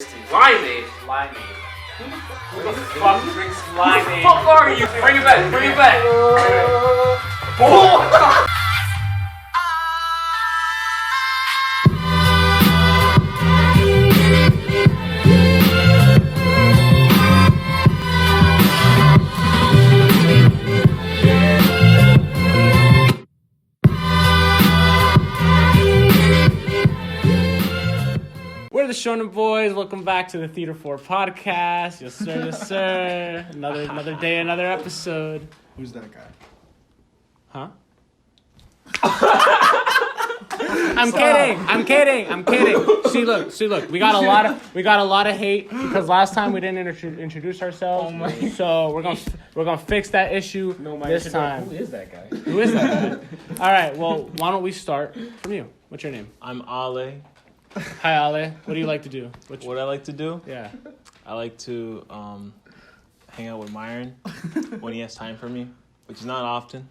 LIMEADE. LIMEADE. Who the fuck drinks LIMEADE? Who the fuck are you? Bring it back. Bring it back. We're the Shonen Boyz. Welcome back to the Theater 4 podcast. Yes, sir. Yes, sir. Another day, another episode. Who's that guy? Huh? I'm kidding. See, look. We got a lot of hate because last time we didn't introduce ourselves. So we're gonna fix that issue this time. Who is that guy? Who is that guy? All right. Well, why don't we start from you? What's your name? I'm Ale. Hi, Ale. What do you like to do? What I like to do? Yeah. I like to hang out with Myron when he has time for me, which is not often.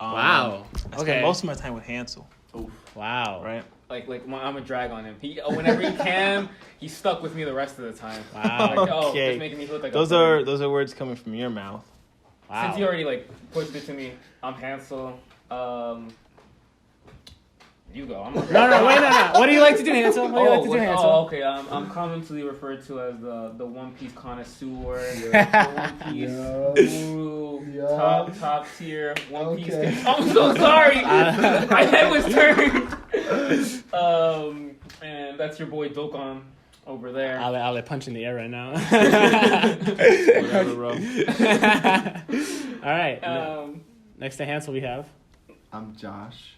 Wow. I spend most of my time with Hansel. Oh. Wow. Right? Like I'm a drag on him. Whenever he can, he's stuck with me the rest of the time. Wow. Like, Okay. Just making me look like those are words coming from your mouth. Wow. Since he already pushed it to me, I'm Hansel. You go. No. What do you like to do, Hansel? What do you like to do, Hansel? Oh, okay. I'm commonly referred to as the One Piece connoisseur, the One Piece guru, top tier One Piece. I'm so sorry. My head was turned. And that's your boy Dokkan over there. Ale punching the air right now. Whatever, bro. All right. Next to Hansel, we have. I'm Josh.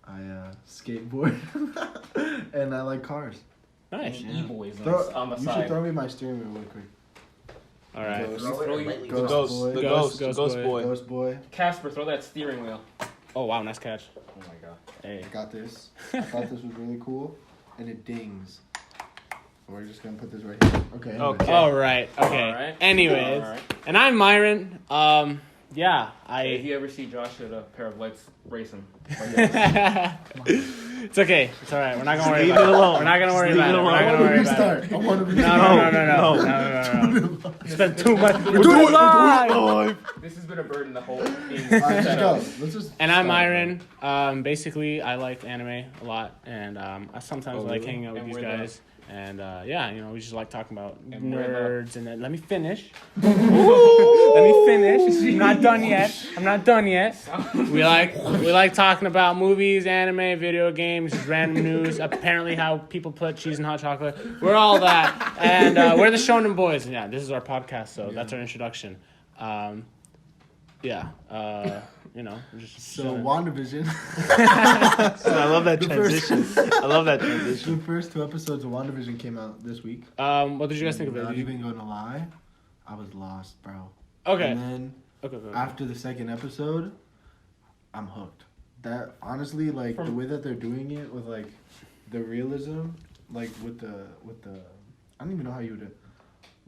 I skateboard and I like cars. Nice. E-boys on the You side. should throw me my steering wheel real quick. All right. Ghost boy. Casper, throw that steering wheel. Oh wow, nice catch. Oh my god. Hey. I got this. I thought this was really cool, and it dings. We're just gonna put this right here. Okay. Anyways. Okay. All right. Okay. All right. Anyways, All right. and I'm Myron. Yeah, If you ever see Josh at a pair of lights, race him. It's okay. It's all right. We're not gonna worry Leave about it alone. We're not gonna worry about it. We're not I gonna want worry to about restart. I want to it. restart. No. Spend too much. We're doing it live. This has been a burden the whole All right, let's go. Let's just. And I'm start. Myron. Basically, I like anime a lot, and I sometimes like hanging out with And these we're guys. And we just like talking about And we're nerds. And then let me finish. Let me finish. I'm not done yet. We like talking about movies, anime, video games, just random news. Apparently, how people put cheese in hot chocolate. We're all that, and we're the Shonen Boyz. And yeah, this is our podcast, so that's our introduction. Just So Wandavision. I love that transition. The first 2 episodes of Wandavision came out this week. What did you guys think of it? Not even gonna lie, I was lost, bro. Okay. And then Okay. after the second episode, I'm hooked. That honestly, like the way that they're doing it with like the realism, like with the I don't even know how you would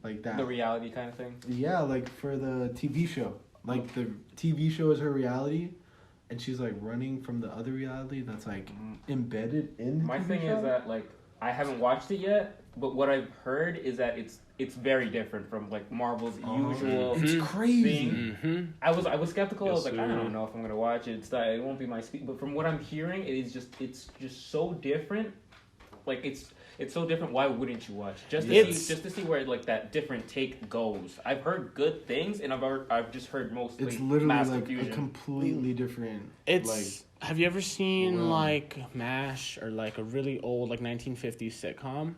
like that. The reality kind of thing. Yeah, like for the TV show. Like the TV show is her reality, and she's like running from the other reality that's like embedded in the My TV thing show. is that I haven't watched it yet, but what I've heard is that it's very different from like Marvel's usual. It's crazy. thing. I was skeptical. I was Yes, like, I sir. don't know if I'm gonna watch it. It won't be my speed. But from what I'm hearing, it's just so different. Like it's so different. Why wouldn't you watch? Just to see where like that different take goes. I've heard good things, and I've just heard mostly It's literally mass like confusion. a completely different. It's. Have you ever seen Wow. like MASH or like a really old like 1950s sitcom?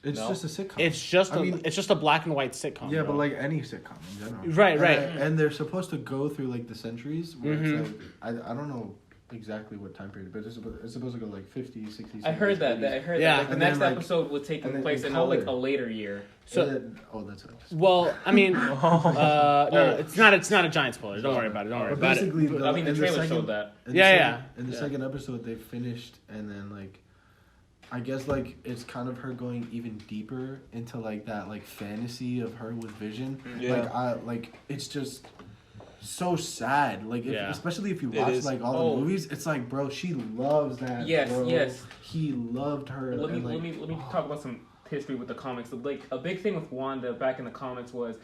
It's No. just a sitcom. It's just a black and white sitcom. Yeah, bro. but like any sitcom in general. Right. And they're supposed to go through like the centuries. Where it's like I don't know exactly what time period, but it's supposed to go like 50s, 60s. I heard 70s, that. 80s. I heard Yeah. that. Like, the And next then, like- episode would take and then place in in like color. a later year. So that's it. well, I mean, no, it's not a giant spoiler. Don't worry about it. Don't worry But about it. basically, I mean, the in trailer second- showed that. in the Yeah, second- yeah. In the Yeah. second episode, they finished, and then like, I guess like it's kind of her going even deeper into like that like fantasy of her with Vision. Yeah. Like it's just so sad. Like, Yeah. especially if you It watch is. like all the movies, it's like, bro, she loves that. Yes, bro. yes. He loved her. Let and, me like, let me talk about some history with the comics. Like a big thing with Wanda back in the comics was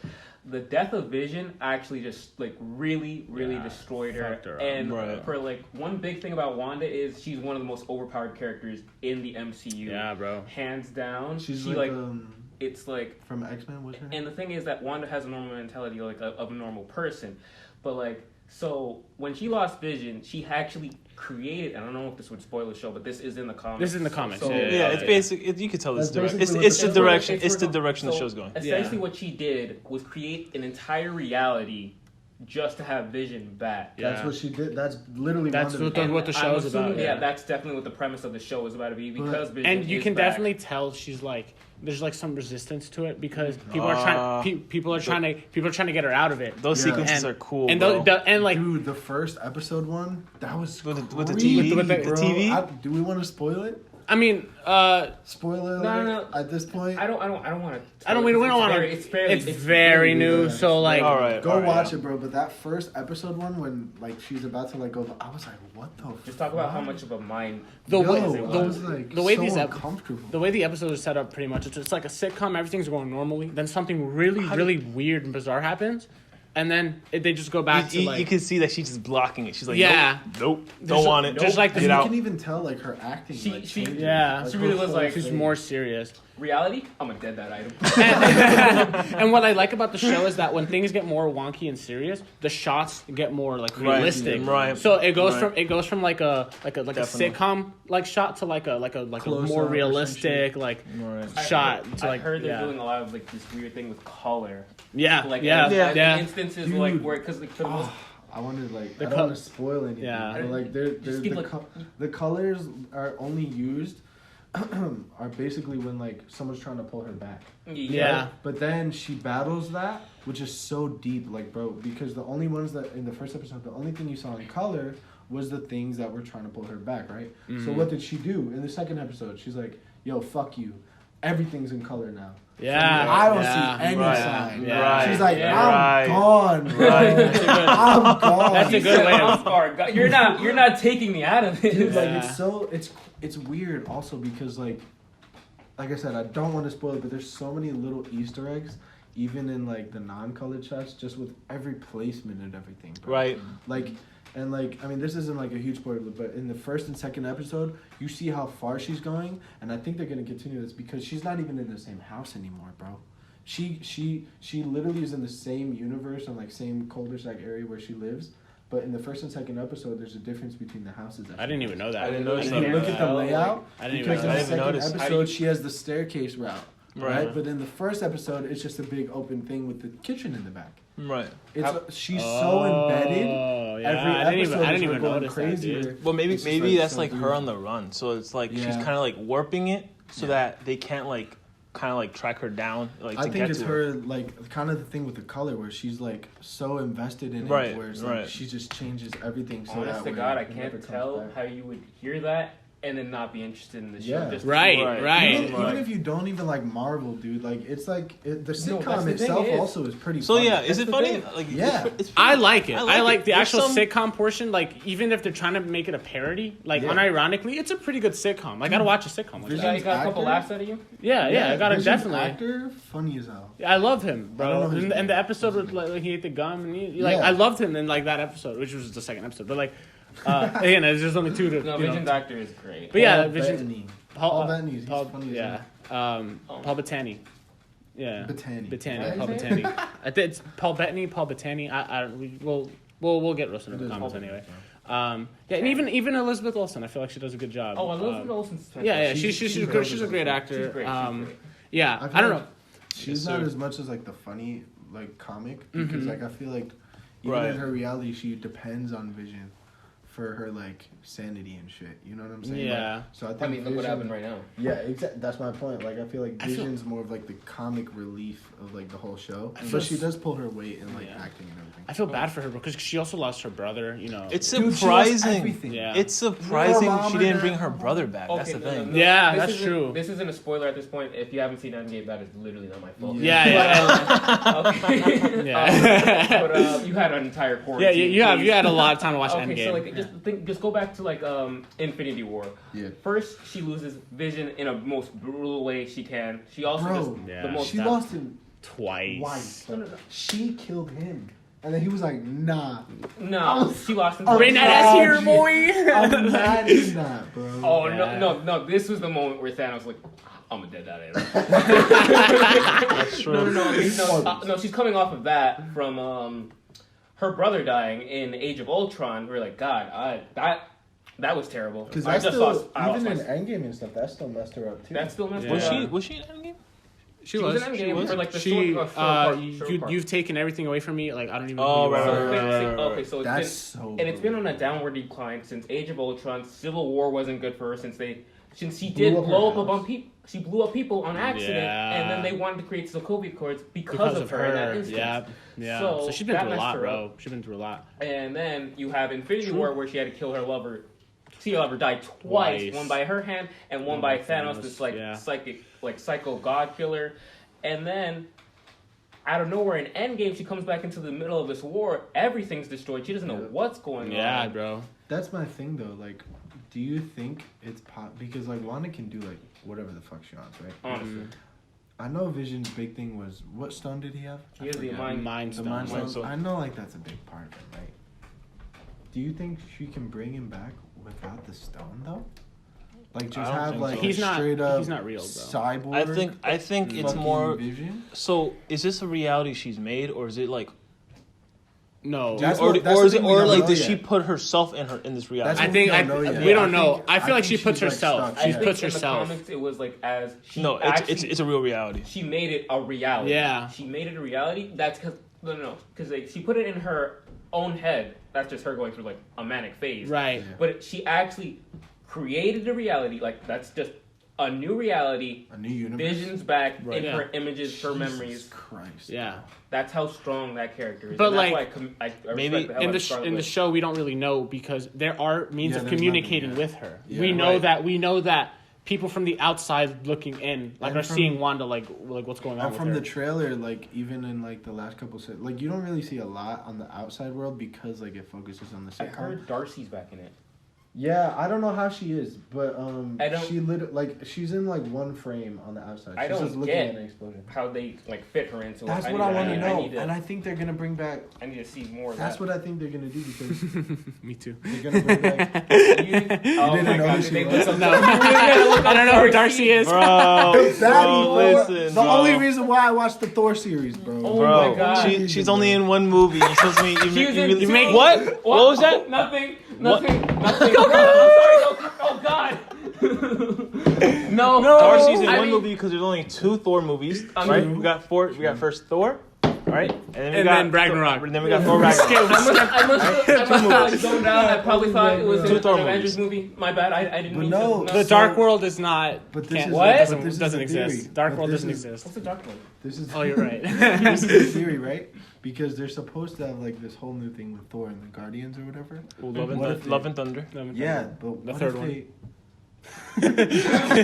the death of Vision actually just like really destroyed her. And for like one big thing about Wanda is she's one of the most overpowered characters in the MCU. Yeah, bro. Hands down. She's she like it's like from X-Men, what's her name? And the thing is that Wanda has a normal mentality like of a normal person, but like so when she lost Vision, she actually created. I don't know if this would spoil the show, but this is in the comics. This is in the comics. So, It's basic. You can tell it's That's direct. basically It's the direction. It's the direction the so show's going. Essentially, what she did was create an entire reality just to have Vision back. That's what she did. That's literally that's what the show is about. Yeah, that's definitely what the premise of the show is about to be because Vision and you is can back. definitely tell she's like there's like some resistance to it because people are trying to get her out of it. Those sequences are cool. And like dude, the first episode one that was with the creepy, TV. With the TV. Do we want to spoil it? I mean, spoiler alert. No. At this point, I don't want to. We don't want to. It's very new. So like, all right, go watch it, bro. But that first episode one, when like she's about to like go, I was like, what the? Just talk about how much of a mind. The way the episode is set up, pretty much, it's like a sitcom. Everything's going normally. Then something really weird and bizarre happens. And then they just go back to like... You can see that she's just blocking it. She's like, nope, don't want it. Just like you can even tell like her acting. She really was like... She's more serious. Reality? I'm gonna dead that item. And what I like about the show is that when things get more wonky and serious, the shots get more like realistic. Right. So it goes from like a sitcom like shot to like a more realistic like shot. I heard they're doing a lot of like this weird thing with color. Yeah. Instances like where because like for the most. I wanted like I don't want to spoil anything. Yeah. But like the colors are only used are basically when like someone's trying to pull her back. Yeah. But then she battles that, which is so deep, like bro, because the only ones that in the first episode, the only thing you saw in color was the things that were trying to pull her back, right? Mm-hmm. So what did she do in the second episode? She's like, "Yo, fuck you. Everything's in color now." Yeah, I don't see any sign. Yeah. She's like, I'm gone, bro. I'm gone. That's a good way of... You're not taking me out of it. Dude, like it's weird also because like I said, I don't want to spoil it, but there's so many little Easter eggs, even in like the non-colored shots, just with every placement and everything, bro. Right. And I mean, this isn't like a huge spoiler, but in the first and second episode, you see how far she's going, and I think they're gonna continue this because she's not even in the same house anymore, bro. She literally is in the same universe and like same cul-de-sac area where she lives, but in the first and second episode, there's a difference between the houses. I didn't even know that. I didn't notice that. Look at the layout. I didn't because even in the second notice. episode, she has the staircase route, right? But in the first episode, it's just a big open thing with the kitchen in the back. Right. She's so embedded. Yeah. Every episode I didn't even going notice crazier. that, dude. Well, maybe that's so like weird. her on the run. So it's like she's kind of like warping it so that they can't like kind of like track her down. Like I to think get it's to her like kind of the thing with the color where she's like so invested in it, where it's like she just changes everything. So honest that to God, I can't tell how you would hear that and then not be interested in the show. Yeah. Just Right. Even if you don't even like Marvel, dude, like it's like the sitcom itself also is pretty. So funny. yeah, is it funny? Like it's I like it. I like the There's actual some... sitcom portion. Like even if they're trying to make it a parody, like unironically, it's a pretty good sitcom. I gotta watch a sitcom. Like you that. got a couple laughs out of you? Yeah, I got it Vision's definitely. Actor, funny as hell. I love him, bro. I don't know his And the episode with like he ate the gum and I loved him in like that episode, which was the second episode. But like again, there's just only two to. No, Vision Doctor is great. But yeah, Vision. Paul Bettany. He's funny as hell. Paul Bettany. Yeah. Bettany. Paul Bettany. I think it's Paul Bettany, Paul Bettany. We'll get roasted in the comments anyway. And even Elizabeth Olsen, I feel like she does a good job. Oh, Elizabeth Olsen's she's a great actor. She's great. I don't know. She's not as much as like the funny like comic because like I feel like even in her reality she depends on Vision for her like sanity and shit. You know what I'm saying? Yeah. Like, so I think look what happened right now. Yeah, exactly. That's my point. Like I feel like Vision's more of like the comic relief of like the whole show, but she does pull her weight in like acting and everything. I feel bad for her because she also lost her brother. It's surprising. Yeah. It's surprising she didn't bring her brother back. Okay, that's the thing. No. Yeah, that's true. This isn't a spoiler at this point. If you haven't seen Endgame, that is literally not my fault. Yeah. Okay. Yeah. But you had an entire quarantine. Yeah, you had a lot of time to watch Okay, Endgame. so like just go back to like Infinity War. Yeah. First, she loses Vision in a most brutal way she can. She also does the most. She lost him twice. No. She killed him, and then he was like, "Nah." No, she lost him. Bring that ass here, boy. I'm mad at that, bro. Oh Yeah. no! This was the moment where Thanos was like, "I'm a dead that ass." That's true. No. She's coming off of that from her brother dying in Age of Ultron. We're like, God, that was terrible. Because I that's just still, lost. even in Endgame and stuff, that still messed her up too. That still messed Yeah. me up. Was she in Endgame? She was in Endgame was? for like the She, short part. you've taken everything away from me. Like I don't even. Oh, know who you right, are. Okay, so That's it's so. been, and it's been on a downward decline since Age of Ultron. Civil War wasn't good for her since she did blow up a bunch of people. She blew up people on accident, and then they wanted to create Sokovia Accords because of her in that instance. Yeah. So So she's been that through a messed lot, her bro. up. She's been through a lot. And then you have Infinity War where she had to kill her lover. See her lover die twice. One by her hand and one by Thanos, this psycho god killer. And then out of nowhere in Endgame, she comes back into the middle of this war. Everything's destroyed. She doesn't know what's going on. Yeah, bro. That's my thing though. Like, do you think it's because like Wanda can do like whatever the fuck she wants, right? Honestly. I know Vision's big thing was what stone did he have? He has the Mind The Stone. Mind Stone. Stone. I know like that's a big part of it, right? Do you think she can bring him back without the stone though? Like just I don't have think like so. a He's not- straight up he's not real, bro. cyborg. I think it's fucking more. Vision. So is this a reality she's made, or is it like, No. That's or what- that's or the is it, thing we or don't like know did yet. she put herself in this reality? That's I what think we don't know yet. we don't I know. think- I feel like she she's, puts like, herself. stuck. She Yeah. puts in herself. the comics, it was like as she No, it's a real reality. She made it a reality. Yeah. She made it a reality. That's because because like she put it in her own head. That's just her going through like a manic phase. Right. Yeah. But she actually created a reality. Like that's just a new reality. A new universe. Vision's back Right. in Yeah. her images, her Jesus memories. Christ. Yeah. That's how strong that character is. But, And that's like, why I maybe respect the hell In out the of Scarlet in the Witch. show, we don't really know because there are means Yeah, of there's communicating nothing, yeah. with her. Yeah. we know Right. we know that people from the outside looking in like And are from- seeing Wanda like what's going on And with from her. the trailer, like even in like the last couple like you don't really see a lot on the outside world because like it focuses on the I sitcom. heard Darcy's back in it. Yeah, I don't know how she is, but I don't- she she's in like one frame on the outside. I She's don't just looking get at an explosion. How they like fit her into That's it. what I want to know, need and I think they're gonna bring back. I need to see more of That's that. what I think they're gonna do because Me too. they're gonna bring back. You didn't my know God, who did she they was? look up No. Darcy? I don't know who Darcy is. Bro, Baddie, bro, bro. listen, The bro. only reason why I watched the Thor series, bro. Oh Bro, my God. she's only in one movie. You're supposed to make, She was in you two- make what? What was that? Nothing. What? Nothing. I'm sorry. Oh God. No. Darcy's in I one mean, movie because there's only 2 Thor movies, I right? mean- We got first Thor, right? And then we And got then Ragnarok. And then we got Thor Ragnarok. I must have zoned out. I probably thought it was Two an Thor Avengers movie. My bad. I didn't But mean no, to. The Dark World is not. But this can't- is What? but this is doesn't the exist. theory. Dark But World this doesn't is- exist. What's the Dark World? This is Oh, you're right. this is the theory, right? Because they're supposed to have like this whole new thing with Thor and the Guardians or whatever. Love and, Love and Thunder. Yeah, but The what third if one. they?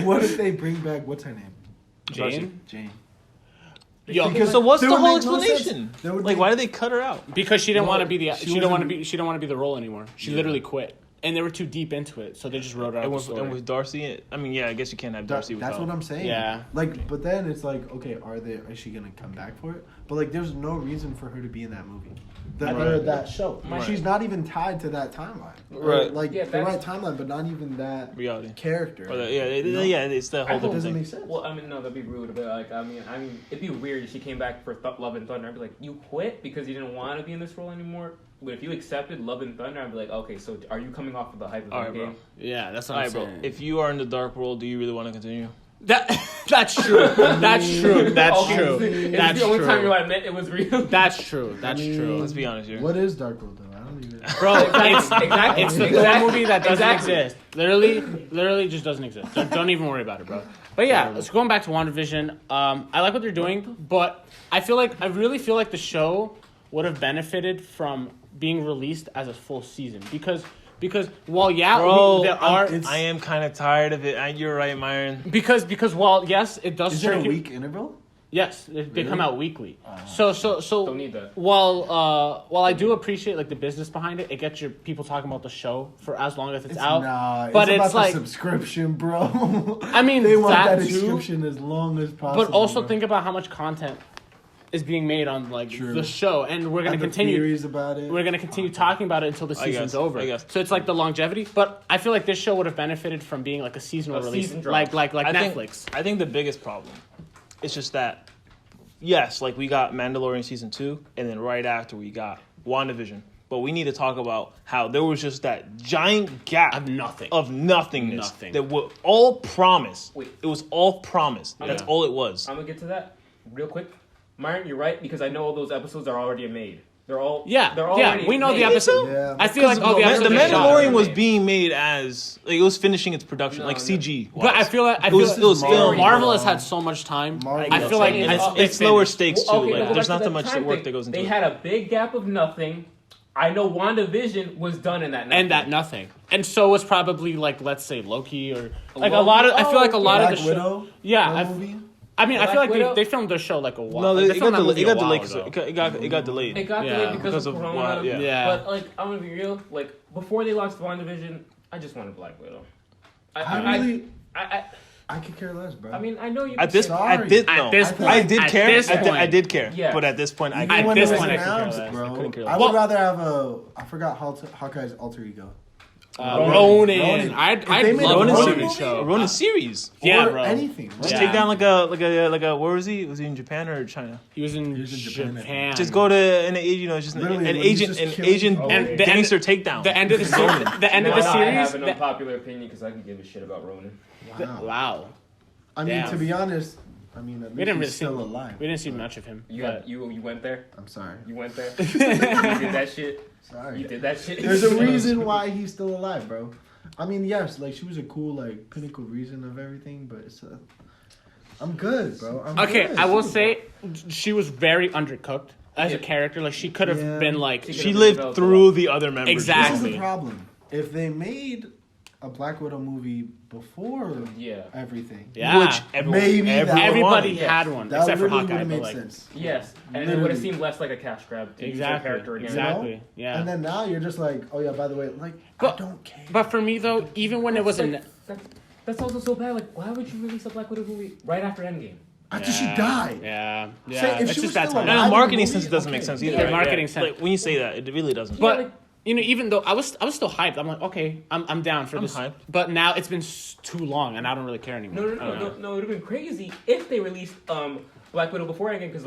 What if they bring back what's her name? Jane. Jane. Yo, Because So what's That the would whole make no sense. explanation? That would Like, make- why did they cut her out? because she didn't No, want to be the she she didn't want to wasn't- be she didn't want to be the role anymore. She literally quit, and they were too deep into it, so they just wrote out And the with, story. and with Darcy, I mean, yeah, I guess you can't have Darcy without. That's what I'm saying. Yeah. Like, but then it's like, okay, is she gonna come back for it? But like, there's no reason for her to be in that movie, that show. Right. She's not even tied to that timeline. Right. Like Yeah, the that's- right timeline, but not even that Reality. character. Or the, No. yeah, it's the I whole hope It different doesn't thing. make sense. Well, I mean, no, that'd be rude. But like, I mean, it'd be weird if she came back for Love and Thunder. I'd be like, you quit because you didn't want to be in this role anymore. But if you accepted Love and Thunder, I'd be like, okay, so are you coming off of the hype of All the right, bro. game? yeah, that's what All I'm right, bro. saying. If you are in the Dark World, do you really want to continue? That's true. That's true. That's Okay, true. It's That's the only true. time you admit it was real. That's true. That's I mean, true. Let's be honest here. What is Dark World though? I don't even. Bro, it's Exactly. it's the one movie that doesn't exist. Literally just doesn't exist. Don't even worry about it, bro. But yeah, so going back to WandaVision, I like what they're doing, but I really feel like the show would have benefited from being released as a full season because while Bro, there are I am kind of tired of it. You're right, Myron. because while yes it does Is it a circulate- week interval? Yes, they Really? come out weekly. So Don't need that. while I do appreciate like the business behind it, it gets your people talking about the show for as long as it's out. Nah, but it's about it's like the subscription, bro. I mean they want that too, subscription as long as possible. but also bro. think about how much content is being made on like True. the show, and we're gonna And the continue. theories about it. We're gonna continue talking about it until the season's over. I guess. So it's like the longevity. But I feel like this show would have benefited from being like a seasonal release, season drop. like I Netflix. I think the biggest problem is just that, yes, like we got Mandalorian season 2, and then right after we got WandaVision. But we need to talk about how there was just that giant gap Of nothing. of nothingness Nothing. that were all promise. Wait. It was all promise. That's Yeah. all it was. I'm gonna get to that real quick. Myron, you're right because I know all those episodes are already made. They're all They're already we know made. the episode. Yeah. I feel like all the episodes The are shot. Mandalorian was Made. being made as like it was finishing its production, No, like no. CG. But I feel like it was Marvel. Marvel has had so much time. Marvel. I feel like it's lower stakes too. Well, okay, like, we'll go there's back not to that much time work thing. that goes into They it. had a big gap of nothing. I know WandaVision was done in that nothing. and that nothing, and so was probably like let's say Loki or like a Loki? lot of. I feel like a Oh, lot Black of the Widow. Yeah, that I movie. I mean, I Black feel like Widow? they filmed their show like a while. No, they it filmed got that delayed. movie It got a while delayed. ago. It got delayed. It got Yeah, delayed because because of of Corona. what- yeah. Yeah. But like, I'm gonna be real. Like before they launched WandaVision, I just wanted Black Widow. I could care less, bro. I mean, I know you. At this, Sorry. I did At know. this I point, did at care. this I point, did care. Yes. But at this point, I Even At when this it was point, I could care announced, less. bro, I couldn't care less. I would Well- rather have I forgot Hawkeye's alter ego. Ronan. I'd they made love a a Ronan TV movie? show. Run a series. Yeah, or bro. anything. Bro. Just Yeah. take down like a where was he? Was he in Japan or China? He was in He was in Japan. Japan. Just go to an just Literally, an when he's agent, just an killing Asian people. And the gangster takedown. The end of the series. The end of the Now I have series. an unpopular opinion because I can give a shit about Ronan. Wow. I mean, Damn. to be honest, at We least didn't really he's see. still alive. We didn't see much of him. But You went there. I'm sorry. You went there. You did that shit. Sorry. You did that shit. There's a reason why he's still alive, bro. I mean, yes, like she was a cool, like pinnacle reason of everything, but it's. I'm good, bro. I'm okay, good. I will say she was very undercooked as a Yeah. character. Like she could have Yeah. been like She lived through the other members. Exactly. This is the problem. If they made a Black Widow movie before Yeah. everything, Yeah. Which everyone, Maybe that- Everybody wanted. Yeah. had one that except for really would Hawkeye. have But made like sense. Yes, and it Literally. would have seemed less like a cash grab to use her exactly, character again. exactly. Yeah. And then now you're just like, oh yeah, by the way, like But- I don't care. But for me though, even when it was Like, an that's also so bad. Like, why would you release a Black Widow movie right after Endgame? After she died. Yeah, Say, yeah. if It's she was just that still time. alive- And I in would marketing believe- sense, it doesn't make okay. sense either. Yeah, right? marketing sense. Like when you say that, it really doesn't. But like- you know, even though I was still hyped. I'm like, okay, I'm down for I'm this. hyped. But now it's been too long, and I don't really care anymore. No, I don't know. it would have been crazy if they released Black Widow before Endgame. Because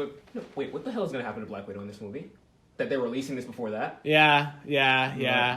wait, what the hell is gonna happen to Black Widow in this movie? That they're releasing this before that? Yeah.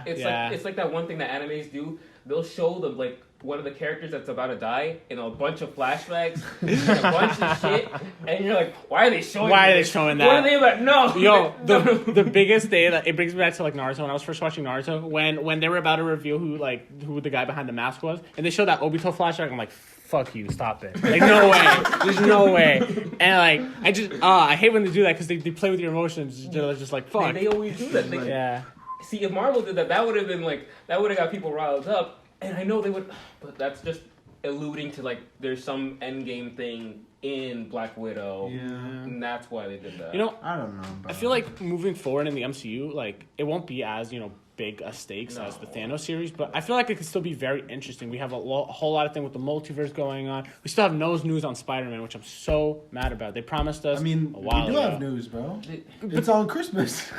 It's like that one thing that animes do. They'll show them like one of the characters that's about to die in a bunch of flashbacks and a bunch of shit, and you're like, why are they showing? Why are they this? showing What are that? they about? No, Yo, no. the biggest day that it brings me back to like Naruto when I was first watching Naruto when they were about to reveal who the guy behind the mask was, and they showed that Obito flashback. I'm like, fuck you, stop it. Like no way, there's no way. And like I hate when they do that because they play with your emotions. They're just like fuck. They always do that. Yeah. See, if Marvel did that, that would have been like that would have got people riled up, and I know they would, but that's just alluding to like there's some endgame thing in Black Widow, and that's why they did that. You know, I don't know. Bro. I feel like moving forward in the MCU, like it won't be as big a stakes as the Thanos series, but I feel like it could still be very interesting. We have a whole lot of things with the multiverse going on. We still have no news on Spider-Man, which I'm so mad about. They promised us. I mean, a while we do ago. have news, bro. It's on Christmas.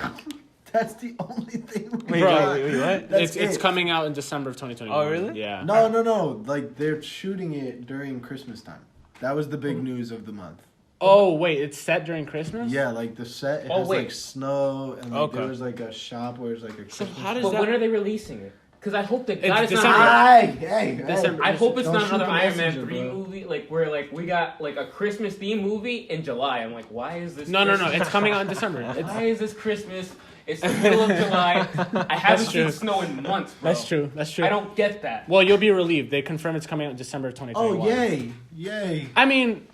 That's the only thing. Wait, Bro, what? That's It's it. coming out in December of 2021. Oh, really? Yeah. No. Like they're shooting it during Christmas time. That was the big news of the month. Oh wait, it's set during Christmas. Yeah, like the set it Oh, has wait. like snow and like Okay. there was like a shop where it's like a So Christmas. how does But that? when are they releasing it? Because I hope that It's God, it's December. not. Hey, December. I hope it's Don't not shoot another the Iron Man messenger, 3 bro. movie, like where like we got like a Christmas themed movie in July. I'm like, why is this? No. Christmas? It's coming out in December. It's, Why is this Christmas? It's the middle of July. I haven't seen true. snow in months, bro. that's true. That's true. I don't get that. Well, you'll be relieved. They confirm it's coming out in December of 2021. Oh yay! I mean,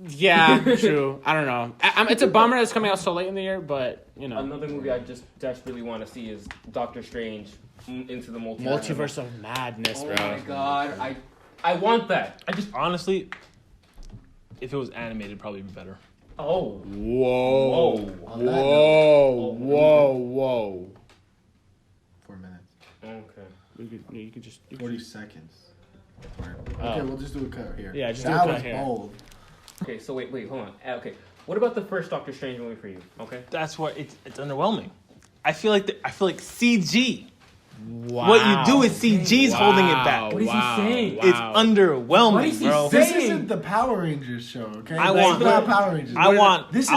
yeah, true. I don't know. It's a bummer that it's coming out so late in the year, but Another movie I just desperately want to see is Doctor Strange into the multiverse. Multiverse of Madness, Oh bro. my god, I want that. I just Honestly, if it was animated, it'd probably be better. Oh. Whoa. On that Whoa. 4 minutes. Okay. You could just 40 seconds. Okay, Oh. we'll just do a cut here. Yeah, just do a that cut was here. bold. Okay, so wait, hold on. Okay. What about the first Doctor Strange movie for you? Okay. That's why it's underwhelming. I feel like CG. Wow. What you do is CG's holding it back. What is he saying? It's underwhelming, What is he bro. saying? This isn't the Power Rangers show, okay? I This want- is not Power Rangers. I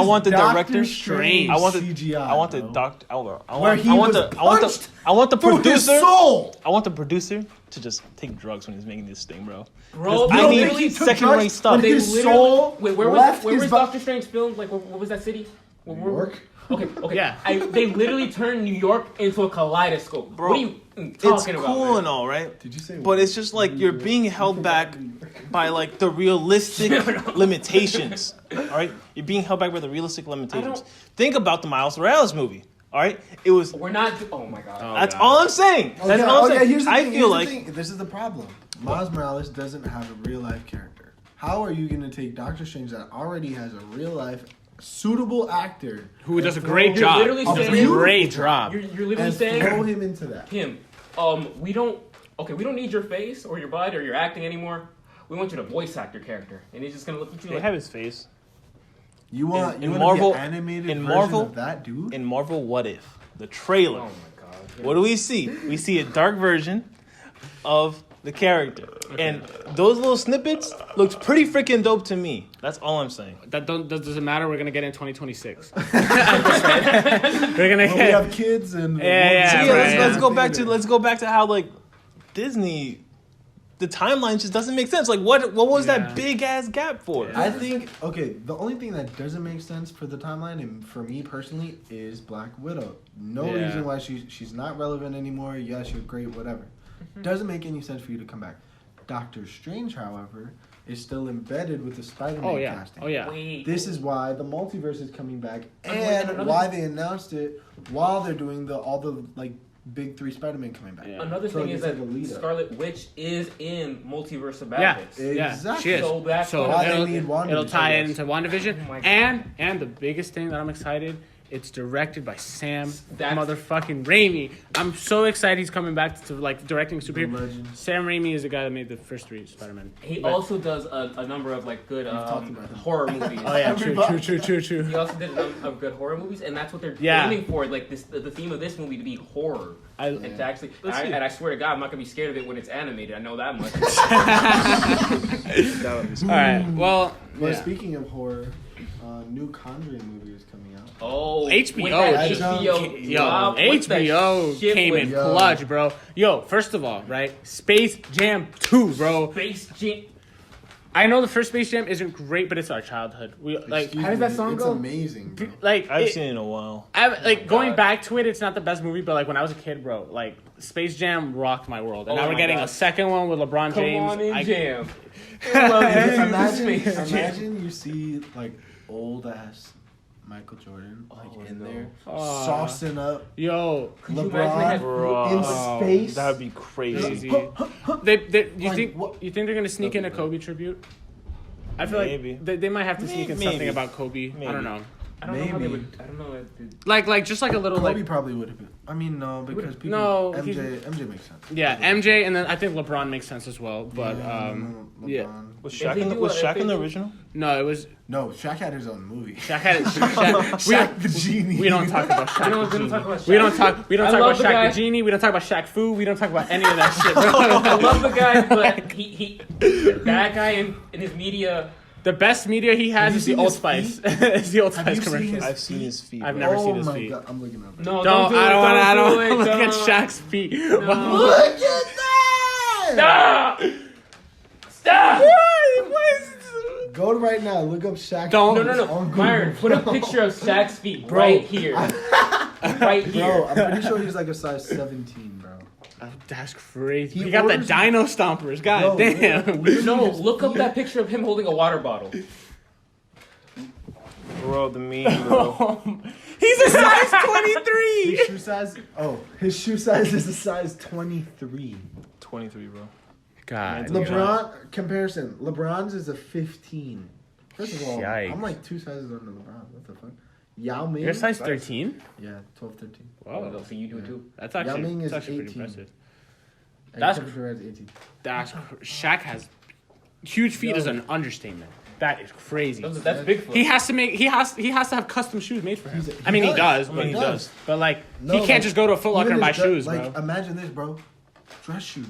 want the Doctor director. Strange I want the CGI. I want the bro. doctor. I Where want he I want was the I want punched the I want the through his producer. soul. I want the producer to just take drugs when he's making this thing, bro. Bro, I they need literally took second-rate drugs stuff. when They his literally. soul Wait, left where his was bo- Doctor Strange filmed? Like, what was that city? New York? Okay. Yeah. They literally turned New York into a kaleidoscope. Bro, what are you It's talking about? cool man? and all, right? Did you say? But it's just like you're being held back by like the realistic limitations. All right, you're being held back by the realistic limitations. don't- Think about the Miles Morales movie. All right, it was. We're not. Oh my god. Oh. That's God. all I'm saying. That's all I'm saying. Here's the I thing, feel here's like the thing. This is the problem. Miles Morales doesn't have a real life character. How are you going to take Doctor Strange that already has a real life suitable actor Who does a and great throw- job. literally Does a saying- great job. You're literally and saying throw him into that? him. We don't. Okay, we don't need your face or your body or your acting anymore. We want you to voice act your character, and he's just gonna look at you they like. have his face You want in you want Marvel- to be an animated in version Marvel- of that dude? in Marvel. What if the trailer? Oh my god. What do we see? We see a dark version of the character, and those little snippets looks pretty freaking dope to me. That's all I'm saying. That doesn't matter. We're gonna get in 2026. We're gonna Well, we get. have kids and Yeah, So right, let's yeah. go back to how like Disney, the timeline just doesn't make sense. Like what was Yeah. that big ass gap for? Yeah. I think the only thing that doesn't make sense for the timeline and for me personally is Black Widow. No Yeah. reason why she's not relevant anymore. Yes, you're great, whatever. Doesn't make any sense for you to come back. Doctor Strange, however, is still embedded with the Spider-Man Oh yeah. casting. Oh yeah. Wait. This is why the multiverse is coming back, And and another- why they announced it while they're doing all the like big 3 Spider-Man coming back. Yeah. Another So thing it's is that like a lead-up. Scarlet Witch is in Multiverse of Yeah. Madness. Yeah. Exactly. She is. So that's So why they it'll, need WandaVision, it'll tie I guess. into WandaVision. Oh my God. And the biggest thing that I'm excited, it's directed by Sam That's- motherfucking Raimi. I'm so excited he's coming back to like directing superhero. Legend. Sam Raimi is the guy that made the first 3 Spider-Man. He But- also does a number of like good talked about him. horror movies. Oh yeah, true. He also did a number of good horror movies, and that's what they're Yeah. aiming for. Like the theme of this movie to be horror, and to actually. Let's see. And I swear to God, I'm not gonna be scared of it when it's animated. I know that much. All right. Well, But yeah. speaking of horror, new Conjuring movie is coming out. Oh, HBO. with that Yo, HBO, drop, with that HBO shit came with in Yo. clutch, bro. Yo, first of all, right? Space Jam 2, bro. Space Jam. I know the first Space Jam isn't great, but it's our childhood. We like, Excuse how does that me, song it's go? amazing, bro. like I've it- seen it in a while. like going God. back to it, it's not the best movie, but like when I was a kid, bro, like Space Jam rocked my world, and Oh now we're my getting God. a second one with LeBron Come James. on in, Jam. Imagine, Space Jam. imagine you see like old ass Michael Jordan like in no. there Aw. saucing up Yo, Could you imagine LeBron that? Bro, in space. that would be crazy. crazy. Like, You what? think they're gonna sneak in a Kobe tribute? I feel Maybe. like they might have to sneak in something Maybe. about Kobe. I Maybe. don't know. I don't know how they Maybe. would. I don't know. Like just like a little Kobe like probably would have been. I mean, no, because people. No, MJ makes sense. yeah, MJ, and then I think LeBron makes sense as well. But yeah. LeBron. Was If Shaq they in the, do was a- Shaq if in they the do- original? No, it was No, Shaq had his own movie. Shaq had it. Shaq the Genie. We don't talk about Shaq. We don't the talk Genie. about Shaq. We don't talk. We don't I talk love about the Shaq guy. the Genie. We don't talk about Shaq Fu. We don't talk about any of that shit, bro. I love the guy, but he that guy in his media. The best media he has Have you is the seen Old his Spice. feet? It's the Old Have Spice you seen commercial. his I've seen his feet. I've bro. never Oh seen his my feet. god, I'm looking up. No, Don't. do it, I don't want. I don't do want it, to look at don't. Shaq's feet. Look at that! Stop! Stop! Go to right now. Look up Shaq. Don't. No. on Google. Myron, put a picture of Shaq's feet Bro. right here. Right here. Bro, I'm pretty sure he's like a size 17, bro. Oh, that's crazy. He He got the orders- Dino Stompers. God Bro, damn. No, look up that picture of him holding a water bottle. Bro, the meme, bro. He's a size 23. His shoe size. Oh, his shoe size is a size 23. 23, bro. God. LeBron comparison. LeBron's is a 15. First of all, Yikes. I'm like 2 sizes under LeBron. What the fuck? Yao Ming. You're size 13? Yeah, 12, 13. Whoa. So you do it too. That's Yao Ming actually, is that's actually 18. pretty impressive. And That's- Kevin Durant's 18. Shaq has huge feet Yo. is an understatement. That is crazy. That's Bigfoot. He has to have custom shoes made for him. He I mean, he does, does. but He does. But like, No, he can't like, just go to a Foot Locker Even and buy his dress- shoes, like, bro. imagine this, bro. Dress shoes.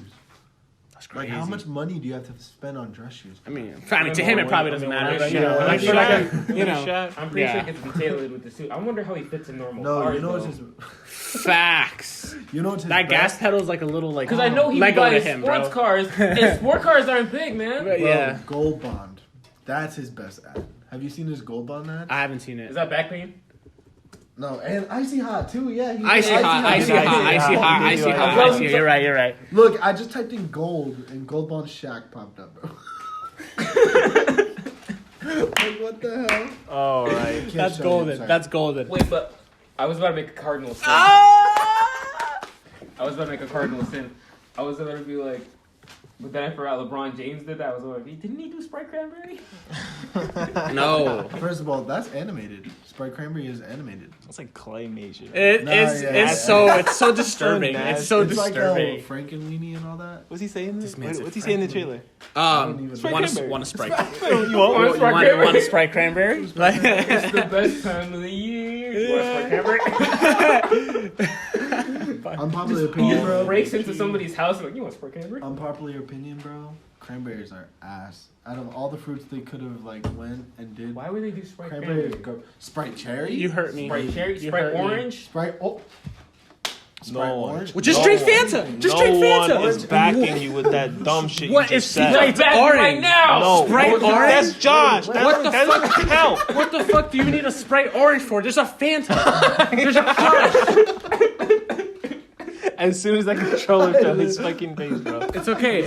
That's Like, crazy. how much money do you have to spend on dress shoes? I mean, to him it probably doesn't matter, but you Yeah, know, like, yeah. for like a, you know, I'm pretty Yeah. sure it gets to be tailored with the suit. I wonder how he fits in normal No, cars. you know what's though. his. facts. You know what's his That gas best? pedal's like a little like Because I know he Lego to buys him, sports bro. cars, and sport cars aren't big, man. But Bro, yeah, Gold Bond. That's his best ad. Have you seen his Gold Bond ad? I haven't seen Is it. that back pain? No, and Icy Hot too. Yeah, he Icy hot. You're right. Look, I just typed in gold, and Gold Bond Shaq popped up, bro. Like, what the hell? All right. Can't That's show you, golden. sorry. That's golden. Wait, but I was about to make a cardinal sin. Ah! I was about to make a cardinal sin. I was about to be like, but then I forgot LeBron James did that. I was like, didn't he do Sprite Cranberry? No. First of all, that's animated. Sprite Cranberry is animated. That's like claymation. It's so disturbing. It's so It's disturbing. like Frankenweenie and all that. What's he saying? This man's What's a he saying in the trailer? Sprite Want a Sprite? You want Want a Sprite cranberry? Like, It's the best time of the year. You want Sprite Cranberry? Unpopular He opinion, just bro. breaks into somebody's house and like, you want Sprite Cranberry? Unpopular opinion, bro. Cranberries are ass. Out of all the fruits they could have like went and did, Why would they do Sprite cranberry Cranberry? go. Sprite cherry. you hurt me. Sprite cherry, You Sprite hurt me. orange. Sprite. Oh. Sprite No. orange. Well, just No drink one- Fanta. Just no drink one Fanta. is backing you with that dumb shit What you if just said. Sprite's Back orange? right now. No, Sprite no, orange? that's Josh. What the That fuck? doesn't count. What the fuck do you need a Sprite orange for? There's a Fanta. There's a Crush. As soon as that controller fell his fucking face, bro. It's okay.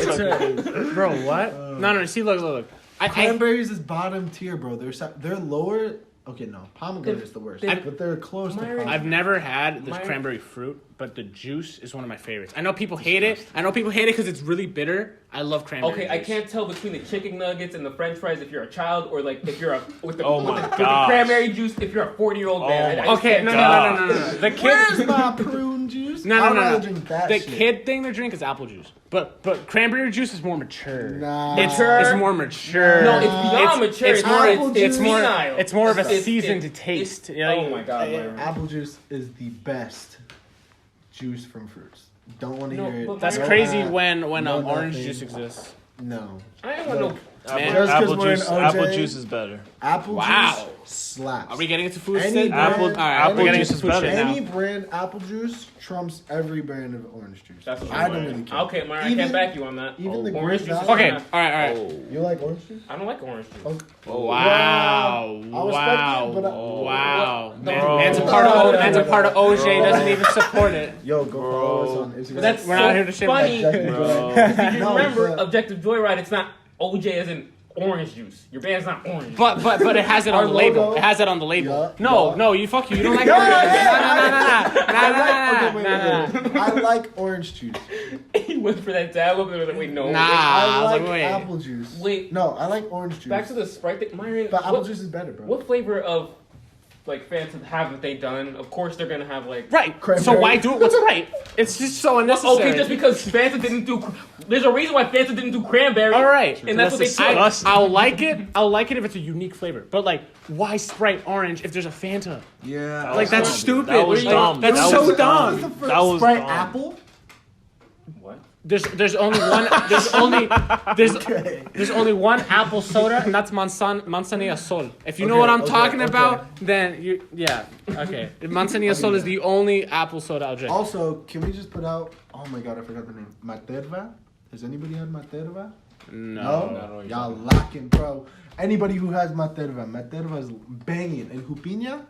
Bro, what? No. See, look. Cranberries is bottom tier, bro. They're lower. Okay, no, pomegranate is the worst, but they're close to pomegranate. I've never had this cranberry fruit, but the juice is one of my favorites. I know people hate it. Because it's really bitter. I love cranberry Okay, juice. I can't tell between the chicken nuggets and the French fries if you're a child or like if you're with the gosh. cranberry juice if you're a 40-year-old man. my I just Okay, can't no. tell. The kid. Where's my prune juice? I'd No. rather drink that The shit. kid thing they drink is apple juice, but cranberry juice is more mature. Nah. It's more mature. No, it's beyond mature. It's more of a It's- seasoned taste. Oh my god, Hey, Myron. apple juice is the best juice from fruits. Don't want to No, hear it. but That's No, crazy when orange nothing. juice exists. No. I ain't want no. Man, Just 'cause Apple we're in juice. OJ, Apple juice is better. Apple Wow. juice slaps. Are we getting into food Any shit? brand- All right, Apple we're getting juice into is food better. shit now. Any brand apple juice trumps every brand of orange juice. That's what I don't really care. Okay, Myron, I Even- can't back you on that. even the orange Great juice. is Value- Okay, fine. all right. You like orange juice? I don't like orange juice. Oh, Wow. I respect it, but Wow. What? Man, No. man's a No. part of OJ, doesn't even support it. Yo, go follow us on Instagram. But that's We're so not here to shit funny. Objective Bro. Joy. If you No, remember but- Objective Joyride, it's not OJ as in orange juice. Your band's not orange. But it has it Our on the label. logo. It has it on the label. Yeah, No, yeah. no, you fuck you. You don't like Yeah, orange juice. yeah, Nah. I like orange juice. He went for that dab up and was like, wait, no. Nah. I was like like, wait. apple juice. Wait. No, I like orange juice. Back to the Sprite thing. Myron, But apple what, juice is better, bro. what flavor of like Fanta haven't they done? Of course they're gonna have like. Right. Cranberry. So why do it? What's right? It's just so unnecessary. Okay, just because Fanta didn't do. There's a reason why Fanta didn't do cranberry. All right. And that's what they took. disgusting. I'll like it. I'll like it if it's a unique flavor. But like, why Sprite orange if there's a Fanta? Yeah. Like that's dumb. stupid. That was Like, dumb. That's That so was dumb. What's the That was Sprite dumb. apple? What? There's only one. There's Okay. There's only one apple soda, and that's Manzanilla Sol. If you know what I'm talking about, then okay. Manzanilla Sol is the only apple soda I'll drink. Also, can we just put out? Oh my god, I forgot the name. Materva. Has anybody had Materva? No. Y'all lacking, bro. Anybody who has Materva is banging. And Jupiña,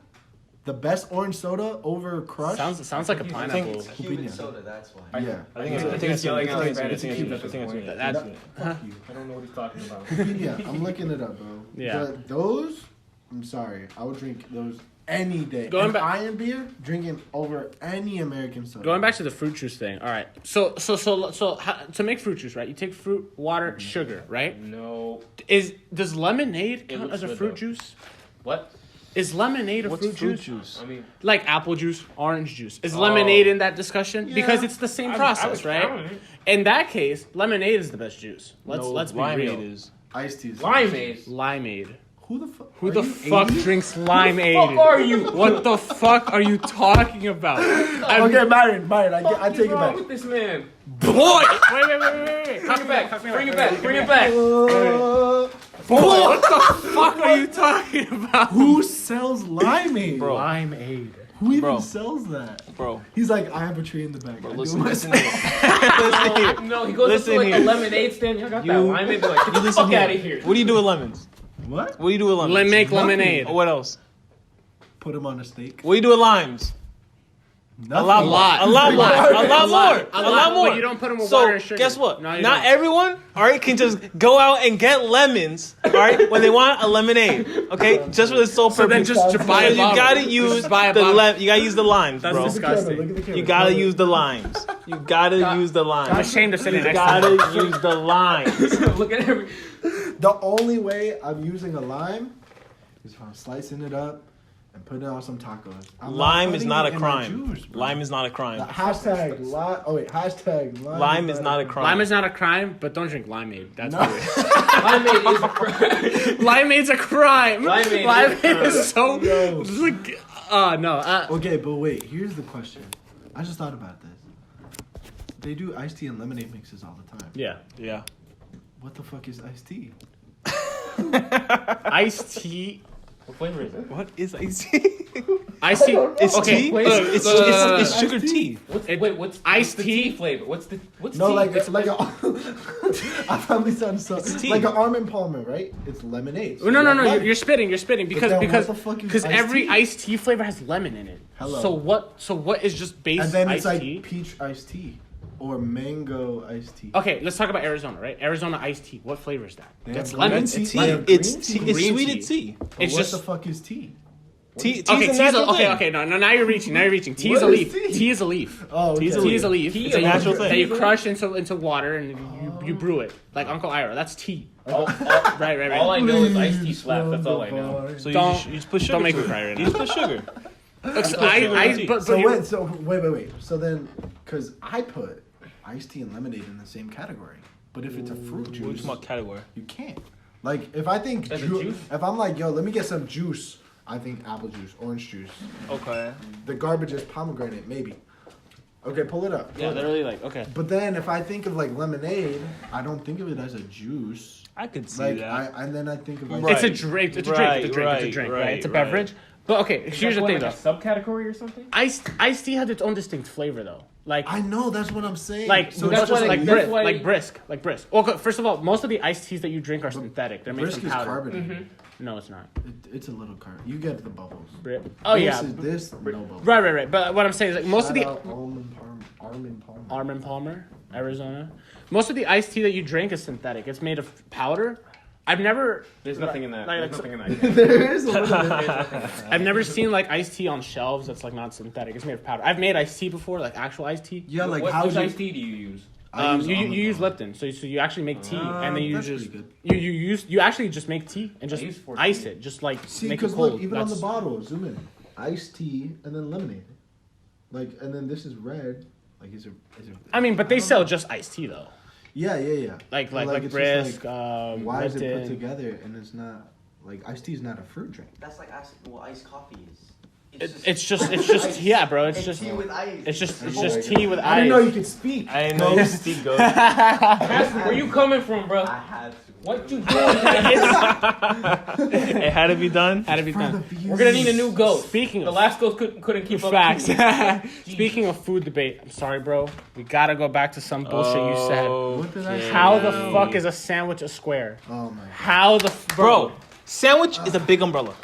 the best orange soda over Crush. Sounds like a pineapple. Jupiña. soda, that's why. Yeah. I think it's yelling out it's- bad it's at a you cute- at this point. That's Fuck you. I don't know what he's talking about. Jupiña. I'm looking it up, bro. Yeah. But those, I'm sorry. I would drink those any day. Going And back- Iron beer, drinking over any American soda. Going back to the fruit juice thing. All right. So to make fruit juice, right? You take fruit, water, sugar, right? No. Does lemonade count looks as a good, fruit though. juice? What? Is lemonade a What's fruit juice? I mean, Like apple juice, orange juice. Is lemonade in that discussion? Yeah. Because it's the same process, right? In that case, lemonade is the best juice. Let's be real. Is. Iced tea. limeade. Limeade. Who the fuck? Who the are you fuck 80? drinks limeade? What the fuck are you? What the fuck are you talking about? Okay, Byron, I take it wrong back. with this man? Boy! Wait. Bring it back. Bring it back. Bring it back. Boy, what the fuck are you talking about? Who sells limeade? Bro. Limeade. Who even Bro. sells that? Bro. He's like, I have a tree in the back. I do Listen, it listen myself. here. Listen here. No, he goes up Listen to like here. a lemonade stand. Y'all got that You- limeade. Be like, get the Listen fuck here. out of here. What do you do with lemons? What? What do you do with lemons? Make lemonade. What else? Put him on a steak. What do you do with limes? Nothing. A lot more. A lot more. A lot more. But you don't put them with So water and sugar. guess what? No, you Not don't. everyone, all right, can just go out and get lemons, all right, when they want a lemonade, okay, just for the sole purpose. So then just buy a you bottle. gotta use Just buy a the bottle. you gotta use the limes, That's bro. disgusting. Look at the camera. You gotta use the limes. You gotta use the I'm limes. ashamed of sitting You next to you. gotta use the limes. Look at every. The only way I'm using a lime is if I'm slicing it up and putting it on some tacos. I'm Lime is putting not it a in my crime. juice, bro. Lime is not a crime. Hashtag lime. Oh wait, hashtag lime. Lime is not a crime. Lime is not a crime, but don't drink limeade. That's No. weird. Limeade is a crime. Limeade's a crime. Limeade is so. No. Just like, no. Okay, but wait. Here's the question. I just thought about this. They do iced tea and lemonade mixes all the time. Yeah. Yeah. What the fuck is iced tea? Iced tea. What flavor is it? What is iced tea? Iced tea. It's Okay, tea. look, It's look, it's sugar iced tea? tea. What's iced the tea? flavor? What's No, tea? like it's like a. I probably sound so. tea. Like an Arm & Palmer, right? It's lemonade. So No, you have you're lime. spitting because then because what the fuck is because iced every tea? iced tea flavor has lemon in it. Hello. So what is just base And then iced it's like tea? peach iced tea or mango iced tea. Okay, let's talk about Arizona, right? Arizona iced tea. What flavor is that? They That's have lemon. green tea. It's They lemon. have It's green tea. tea. It's Green sweeted tea. tea. It's what just the fuck is tea? Tea's okay. a natural thing. Okay. No. Now you're reaching. Tea is What a is leaf. tea? Tea is a leaf. Oh, okay. Tea is a leaf. Tea It's is a natural thing. that you crush into water and you brew it like Uncle Ira. That's tea. Right. All I know is iced tea slap. That's all I know. So Don't- you just put sugar. don't make to me it. cry right You now. just put sugar. So but wait. So then, because I put iced tea and lemonade in the same category, but if it's a fruit Which juice, is my category. you can't. Like if I think As a juice? if I'm like, yo, let me get some juice, I think apple juice, orange juice. Okay. The garbage is pomegranate, maybe. Okay, pull it up. yeah, literally like okay. But then if I think of like lemonade, I don't think of it as a juice. I could see Like that. and then I think of like Right. It's a drink. It's a drink. It's a drink. It's a drink. Right. It's a beverage. But okay, here's the thing though. Like a subcategory or something? Iced tea has its own distinct flavor though. Like I know that's what I'm saying. like so that's it's just why like they- brisk, that's why- like brisk. Well, okay, first of all, most of the iced teas that you drink are synthetic. They're made brisk from is powder. carbonated. No, it's not. It's a little carb. You get the bubbles. Oh yeah. This no bubbles. Right. But what I'm saying is like most of Shout the out Arm & Palmer. Arm & Palmer, Arizona. Most of the iced tea that you drink is synthetic. It's made of powder. I've never. There's nothing in that. Like- There's nothing in that. There is a little bit. I've never seen like iced tea on shelves that's like not synthetic. It's made of powder. I've made iced tea before, like actual iced tea. Yeah, like What how iced tea do you use? You use Lipton, so you actually make tea, and then you that's just pretty you actually just make tea and just use 14. ice it, just like See, make it because cold. look, even on the That's- bottle, zoom in. Iced tea and then lemonade. Like, and then this is red. Like, is it? I mean, but they sell just iced tea though, Yeah. like But, like it's just brisk. like, why is it put Lipton. together and it's not like iced tea is not a fruit drink? That's like asking what iced coffee is. It's just yeah, bro. It's just tea with ice. it's just tea with ice. I didn't know you could speak. I didn't know you speak good. Cassie, where you coming from, bro? I had to. What you doing? Cassie? It had to be done. Had to be done. We're gonna need a new ghost. Speaking The of last ghost couldn't keep up. facts, to- speaking of food debate, I'm sorry, bro. We gotta go back to some bullshit you said. What did I say? How the fuck is a sandwich a square? Oh my god. How the Bro, sandwich is a big umbrella.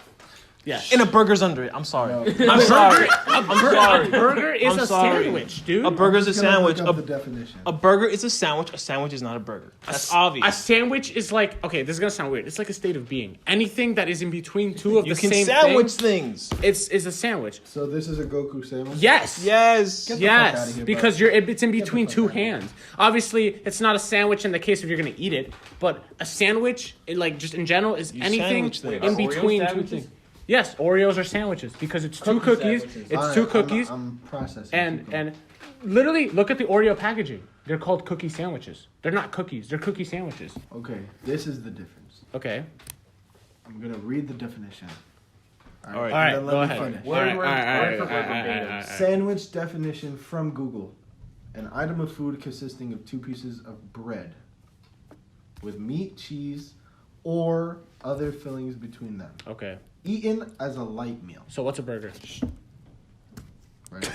Yeah. And a burger's under it. I'm sorry. No. I'm sorry. A burger is I'm a sorry. sandwich, dude. A burger's a I'm just gonna sandwich. look up the definition. A burger is a sandwich. A sandwich is not a burger. That's obvious. A sandwich is like, okay, this is gonna sound weird. It's like a state of being. Anything that is in between two of you the can same sandwich thing, things. is a sandwich. So this is a Goku sandwich? Yes. Yes. Get the fuck outta Yes, here, because bro. it's in between fuck two outta here. hands. Obviously, it's not a sandwich in the case if you're gonna eat it, but a sandwich, like just in general, is You anything sandwich things. in Oreo between two sandwiches? things. Yes, Oreos are sandwiches because it's two Cookie cookies. sandwiches. It's two cookies, I'm processing. and literally look at the Oreo packaging. They're called cookie sandwiches. They're not cookies. They're cookie sandwiches. Okay, this is the difference. Okay. I'm gonna read the definition. All right. All right. then let Go me ahead. finish. Word All right. for word verbatim. Sandwich definition from Google: an item of food consisting of two pieces of bread with meat, cheese, or other fillings between them. Okay. Eaten as a light meal. So what's a burger? Right.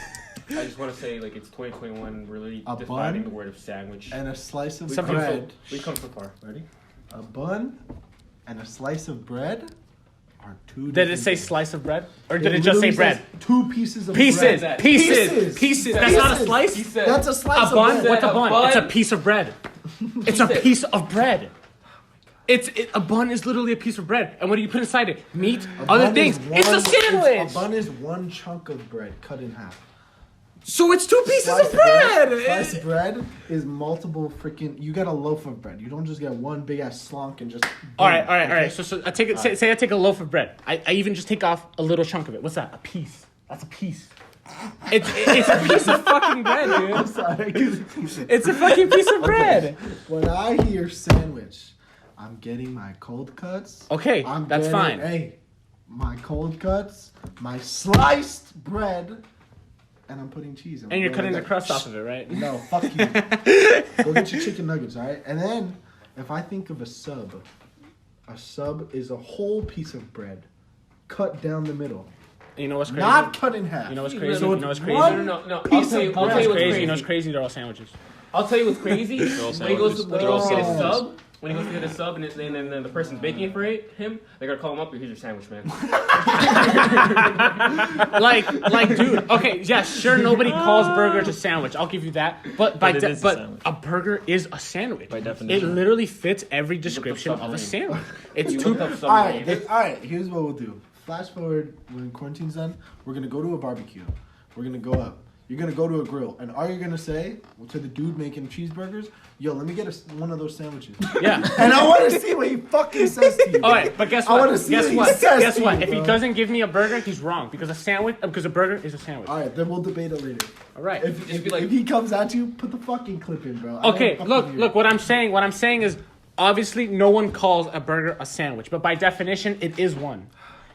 I just want to say, like, it's 2021. We're really A defining bun the word of sandwich. And a slice of We come bread. we come so far. Ready? A bun and a slice of bread are two. Did it different say things. slice of bread, or did it just say literally bread? says two pieces of Pieces, bread. pieces. That's not a Pieces. slice. He said, That's a slice A bun? of bread. What's a A bun? bun? It's a piece of bread. It's a said- piece of bread. A bun is literally a piece of bread, and what do you put inside it? Meat, A other bun things. is It's a one- sandwich. A bun is one chunk of bread cut in half. So it's two pieces Sliced of bread. Sliced bread is multiple freaking. You get a loaf of bread. You don't just get one big ass slunk and just. All right. Okay? So I take it. Say I take a loaf of bread. I even just take off a little chunk of it. What's that? A piece. That's a piece. It's a piece of fucking bread, dude. I'm sorry. 'Cause It's a fucking piece of bread. when I hear sandwich, I'm getting my cold cuts. Okay, I'm that's getting, fine. Hey, my cold cuts, my sliced bread, and I'm putting cheese on it. And you're cutting the Like, crust off of it, right? No, fuck you. Go get your chicken nuggets, all right? And then, if I think of a sub is a whole piece of bread cut down the middle. You know what's crazy? Not cut in half. You know what's You crazy? So You it's know what's crazy? one No. piece I'll of tell bread. you what's You crazy. know what's crazy? They're all sandwiches. I'll tell you what's crazy. all When he goes to They're all get a sandwiches. sub, when he goes to get a sub, and then the person's baking it for him, they're gonna call him up. Here's your sandwich, man. like, dude. Okay, yeah, sure. Nobody calls burgers a sandwich. I'll give you that. But But it is a sandwich. a burger is a sandwich. By definition. It literally fits every description of a sandwich. It's You two. looked up All right, submarine. all right. Here's what we'll do. Flash forward when quarantine's done. We're gonna go to a barbecue. We're gonna go up. You're gonna go to a grill, and all you're gonna say to the dude making cheeseburgers, "Yo, let me get one of those sandwiches." Yeah. And I want to see what he fucking says to you. All right, but guess I wanna what? see Guess what he what? says Guess to what? you, If he bro. doesn't give me a burger, he's wrong because a burger is a sandwich. All right, then we'll debate it later. All right. If he comes at you, put the fucking clip in, bro. I don't Okay, fucking look. hear it. What I'm saying is, obviously, no one calls a burger a sandwich, but by definition, it is one.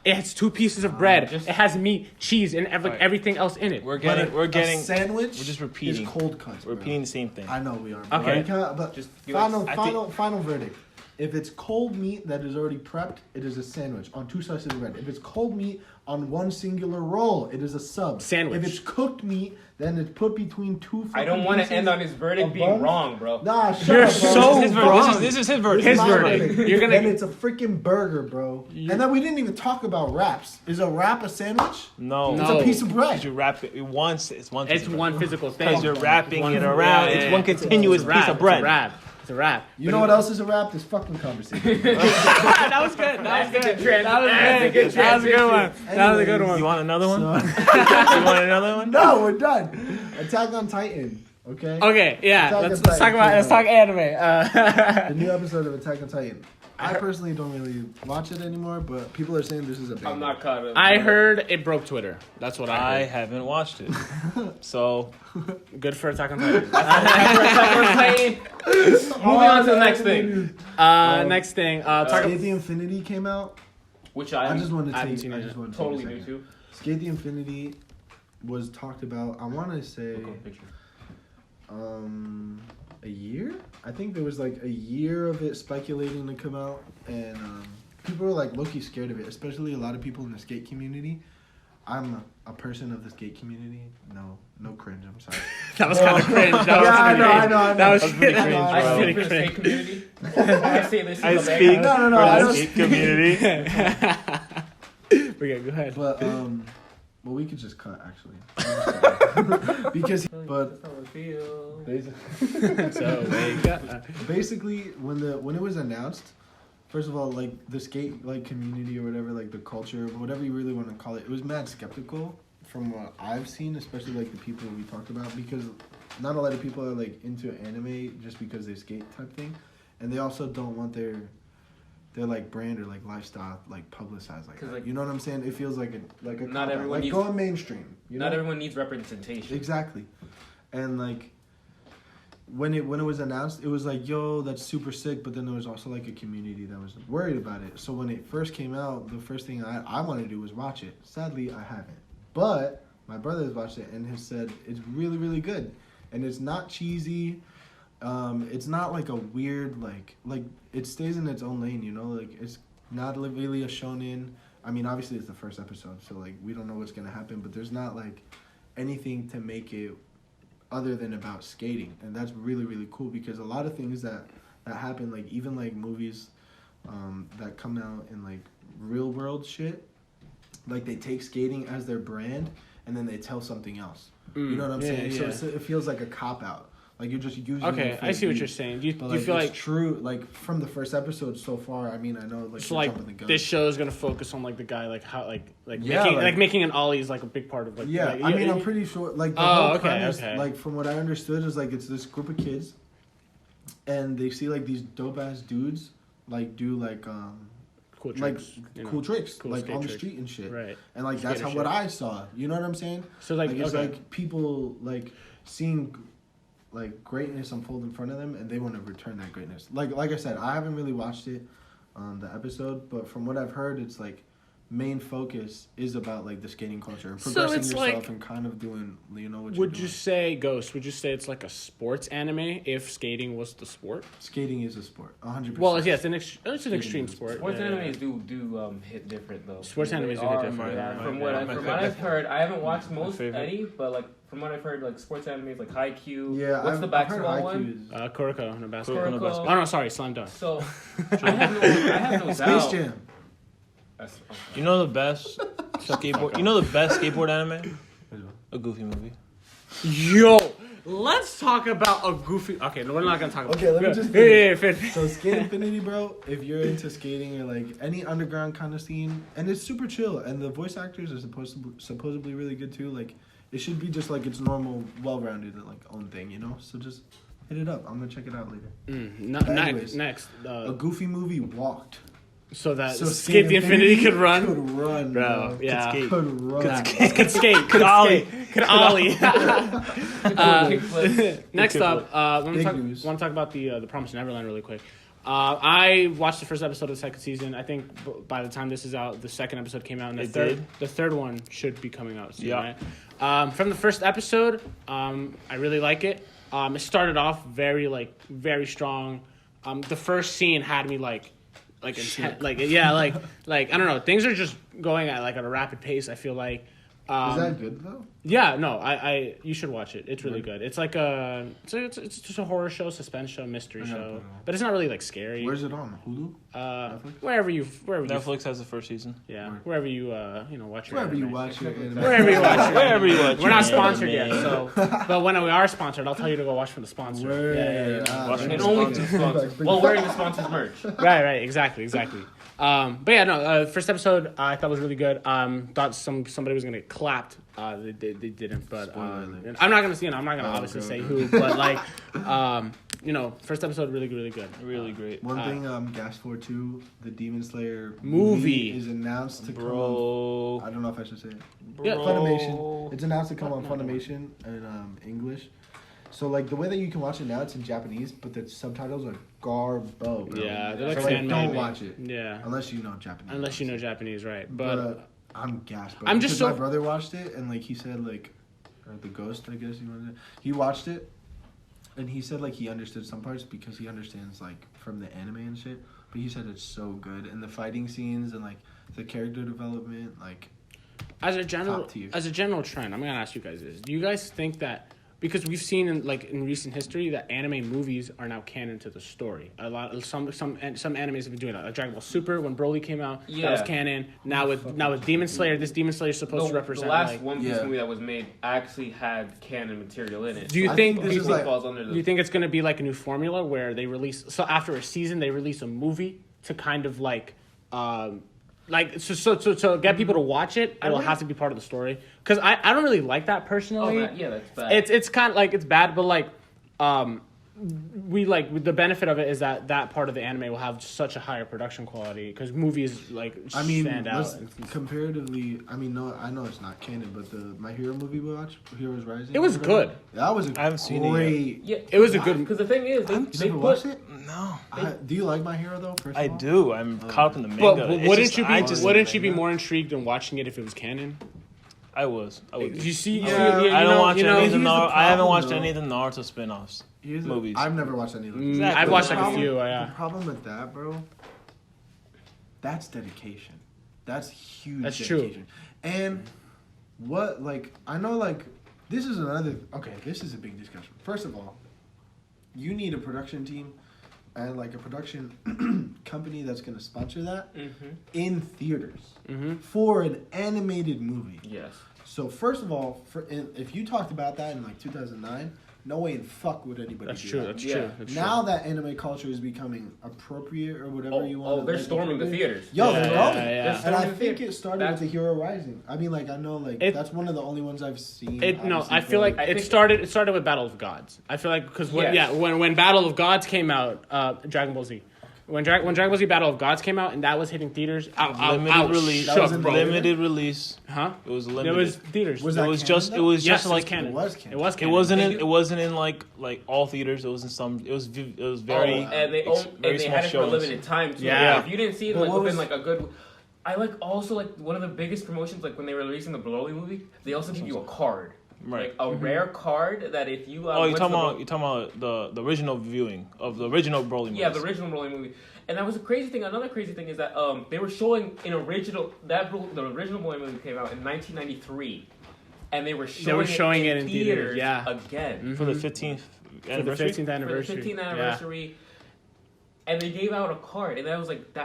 It has two pieces of bread. just- It has meat, cheese, and Alright. everything else in it. We're But getting. a sandwich. We're just repeating. Is cold cuts. We're bro. repeating the same thing. I know we are. Bro. Okay. But Just give us- final verdict. If it's cold meat that is already prepped, it is a sandwich on two slices of bread. If it's cold meat on one singular roll, it is a sub. Sandwich. If it's cooked meat, then it's put between two. I don't want to pieces end on his verdict of being buns. wrong, bro. Nah, shut You're up, bro. so This is wrong. This is his verdict. His my verdict. verdict. You're gonna- Then it's a freaking burger, bro. And then we didn't even talk about wraps. Is a wrap a sandwich? No. It's a piece of bread. Because you wrap it once. It's one. It's one physical thing. Because you're wrapping One- it around. yeah, It's yeah, one yeah. continuous It's a piece wrap. of bread. It's a wrap. It's a wrap. You know what else is a wrap? This fucking conversation. That was good. That was good. That was good. That was a good one. That was a good one. You want another one? So- You want another one? no, we're done. Attack on Titan. Okay. Okay, yeah. Attack Let's on talk Titan, about. Let's come talk anime. The new episode of Attack on Titan. I personally don't really watch it anymore, but people are saying this is a banger. I'm not caught up. I heard it broke Twitter. That's what I I heard. haven't watched it. So Good for Attack on Titan. Moving on to the next thing. Next thing. Talk Skate the Infinity came out. Which I just wanted to I haven't take. seen I it just yet. wanted to totally take a new second. too. Skate the Infinity was talked about. I want to say Picture. a year. I think there was like a year of it speculating to come out, and people were like low-key scared of it, especially a lot of people in the skate community. I'm a person of the skate community. No cringe. I'm sorry. That was kind of cringe. That was Yeah, I pretty know, cringe. I know. That was That's pretty pretty cringe, cringe. bro. I Pretty speak for the cringe. skate community. I say this. I is a speak bad- No, for I the don't- skate community. Okay, go ahead. But well, we could just cut actually, because but That's how I feel. So wake up. basically when it was announced, first of all, like the skate like community or whatever, like the culture, whatever you really want to call it, it was mad skeptical from what I've seen, especially like the people we talked about, because not a lot of people are like into anime just because they skate type thing, and they also don't want their like brand or like lifestyle like publicized like that. Like, you know what I'm saying? It feels like a not cop-out. everyone like needs, going mainstream. You know? Not everyone needs representation. Exactly, and like when it was announced, it was like, yo, that's super sick. But then there was also like a community that was worried about it. So when it first came out, the first thing I wanted to do was watch it. Sadly, I haven't, but my brother has watched it and has said it's really really good, and it's not cheesy. It's not like a weird like it stays in its own lane, you know, like it's not really a shonen. I mean, obviously it's the first episode, so like we don't know what's gonna happen, but there's not like anything to make it other than about skating, and that's really really cool, because a lot of things that happen, like even like movies that come out in like real world shit, like they take skating as their brand and then they tell something else. You know what I'm saying? Yeah. So it feels like a cop out. Like you're just using. Okay, I see what you're saying. Do you feel like true? Like from the first episode so far, I mean, I know like so you're like jumping the gun. this show is gonna focus on like the guy like how Yeah, making an ollie is like a big part of like yeah, like, I mean, I'm pretty sure like the whole premise, like from what I understood, is like it's this group of kids, and they see like these dope ass dudes like do like cool like tricks, cool tricks cool like skate on the tricks. street and shit, right? and like that's Skater how what shit. I saw. You know what I'm saying? So like It's okay. like people like seeing like greatness unfold in front of them, and they want to return that greatness. Like I said, I haven't really watched it, the episode, but from what I've heard, it's like main focus is about like the skating culture and progressing it's yourself like, and kind of doing, you know, what would you're you doing. say Ghost? Would you say it's like a sports anime if skating was the sport? Skating is a sport, 100%. Well, yeah, it's an extreme sport. Sports yeah. animes do hit different though. Sports They animes do hit are, different, yeah. yeah. From what I've heard, I haven't watched most favorite. any, but like from what I've heard, like sports animes like Haikyuu. Yeah, What's the basketball one? Kuroko, no basketball. Kuroko. Oh no, sorry, Slam Dunk. So I have no Space doubt. Jam. That's, okay. You know the best skateboard. You know the best skateboard anime? A Goofy movie. Yo, let's talk about a goofy. Okay, no, we're not gonna talk about. Okay, let me just finish. So Skate Infinity, bro, if you're into skating or like any underground kind of scene, and it's super chill, and the voice actors are supposedly really good too. Like it should be just like its normal, well-rounded like own thing, you know. So just hit it up. I'm gonna check it out later. Anyways, Next. A Goofy movie walked. So that So Skate the Infinity could run. Could run, Bro, bro. yeah. Could skate. Could run. Could skate. Could ollie. Could ollie. Kickflip. Next up, I Big want news. to talk about the Promised Neverland really quick. I watched the first episode of the second season. I think by the time this is out, the second episode came out, and the third one should be coming out soon. Yeah. Right? From the first episode, I really like it. It started off very strong. The first scene had me like intent, like I don't know. Things are just going at a rapid pace. I feel like. Is that good though? Yeah, no, I you should watch it. It's really good. It's like it's just a horror show, suspense show, mystery show, but it's not really like scary. Where's it on? Hulu? Netflix? Wherever you Netflix has the first season. yeah, wherever you watch your Wherever you anime. watch it. Wherever you watch it. Wherever you watch We're not your sponsored anime. yet, so but when we are sponsored, I'll tell you to go watch from the sponsor. Word. Yeah. Watch And it. only to sponsors. Well, wearing the sponsors merch. Right, exactly. But yeah, no. First episode I thought was really good. Thought somebody was gonna get clapped. They didn't, but Spoiler alert. I'm not gonna obviously say who, but like, first episode really good. Really great. One thing, Gas 4-2, the Demon Slayer movie is announced to come Bro. on. I don't know if I should say it. Yeah. Funimation. It's announced to come on Funimation in English. So like the way that you can watch it now, it's in Japanese, but the subtitles are garbo. Bro. Yeah, they're like so like, fan don't made. watch it Yeah, unless you know Japanese. unless you know Japanese, right? But But I'm gassed. Bro. I'm just Because so- my brother watched it and like he said like, or the ghost I guess you wanted. He watched it, and he said like he understood some parts because he understands like from the anime and shit. But he said it's so good, and the fighting scenes and like the character development, like as a general top tier. trend, I'm gonna ask you guys this: do you guys think that because we've seen in recent history that anime movies are now canon to the story. A lot of some animes have been doing that. Like Dragon Ball Super, when Broly came out, that was canon. Now with Demon Slayer, this Demon Slayer is supposed to represent. The last One Piece movie that was made actually had canon material in it. Do you think this is like? Do you think it's going to be like a new formula where they release after a season they release a movie to kind of so get people to watch it? It'll have to be part of the story because I don't really like that personally. That's bad. It's kind of like it's bad, but we the benefit of it is that part of the anime will have such a higher production quality because movies stand out. Comparatively, no, I know it's not canon, but the My Hero movie we watched, Heroes Rising. It was good. That was I haven't seen it yet. Yeah, it was a good. Because the thing is, they watched it. No. Do you like My Hero though? I do. I'm caught up in the manga. But wouldn't you be more intrigued in watching it if it was canon? I was. You see, I don't watch any of the I haven't watched though. any of the Naruto spin-offs. Movies. I've never watched any of them. Exactly. I've watched a few. The problem with that, bro, that's dedication. That's huge. That's dedication. True. And I know this is another. Okay, this is a big discussion. First of all, you need a production team and a production company that's going to sponsor that in theaters for an animated movie. Yes. So first of all, if you talked about that in 2009, no way in fuck would anybody do that. That's true. Now that anime culture is becoming appropriate or whatever you want. Oh, they're storming the theaters. Yo, they're going. Yeah. And I think it started with the Hero Rising. I know that's one of the only ones I've seen. I feel like it started with Battle of Gods. I feel like because when Battle of Gods came out, Dragon Ball Z. When Dragon Ball Z Battle of Gods came out and that was hitting theaters, limited release. Limited release. Huh? It was limited. It was theaters. Was it that was canon, just. though? It was Yes, just it was canon. It was canon. It was canon. It wasn't in all theaters. It was in some. It was very. And they very had it for a shows. limited time too. Yeah. If you didn't see it within a good. I also one of the biggest promotions when they were releasing the Broly movie, they also give you a card. Right. A rare card that if you you're talking about the original viewing of the original Broly movie. Yeah, the original Broly movie. And that was a crazy thing. Another crazy thing is that they were showing the original Broly movie came out in 1993, and they were showing it in theaters again for the 15th anniversary. For the 15th anniversary, and they gave out a card, and that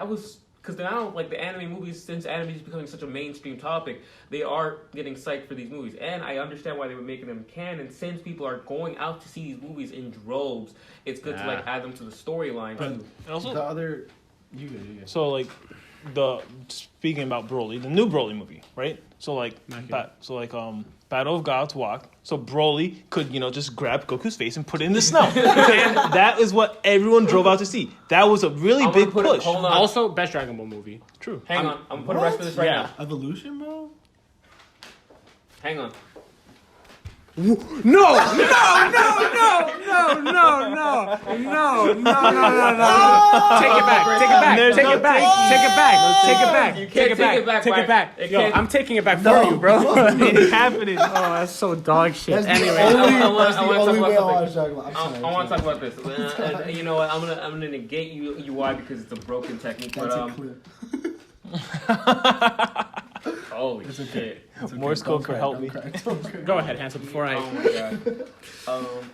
was because now the anime movies, since anime is becoming such a mainstream topic, they are getting psyched for these movies, and I understand why they were making them canon. Since people are going out to see these movies in droves, it's good to add them to the storyline. And also the other, so speaking about Broly, the new Broly movie, right? So Battle of Gods walk. So Broly could just grab Goku's face and put it in the snow, and that is what everyone drove out to see. That was a really big push. Hold on. Also, best Dragon Ball movie. True. Hang on, I'm gonna put a rest of this right now. Evolution, bro. Hang on. No! Take it back. Yo, I'm taking it back for you, bro. It's happening. Oh, that's so dog shit. Anyway, I want to talk talk about this. You know what? I'm gonna negate you why because it's a broken technique. That's But a clip. holy shit. Morse code for help me. go ahead, Hansel. Before I. Oh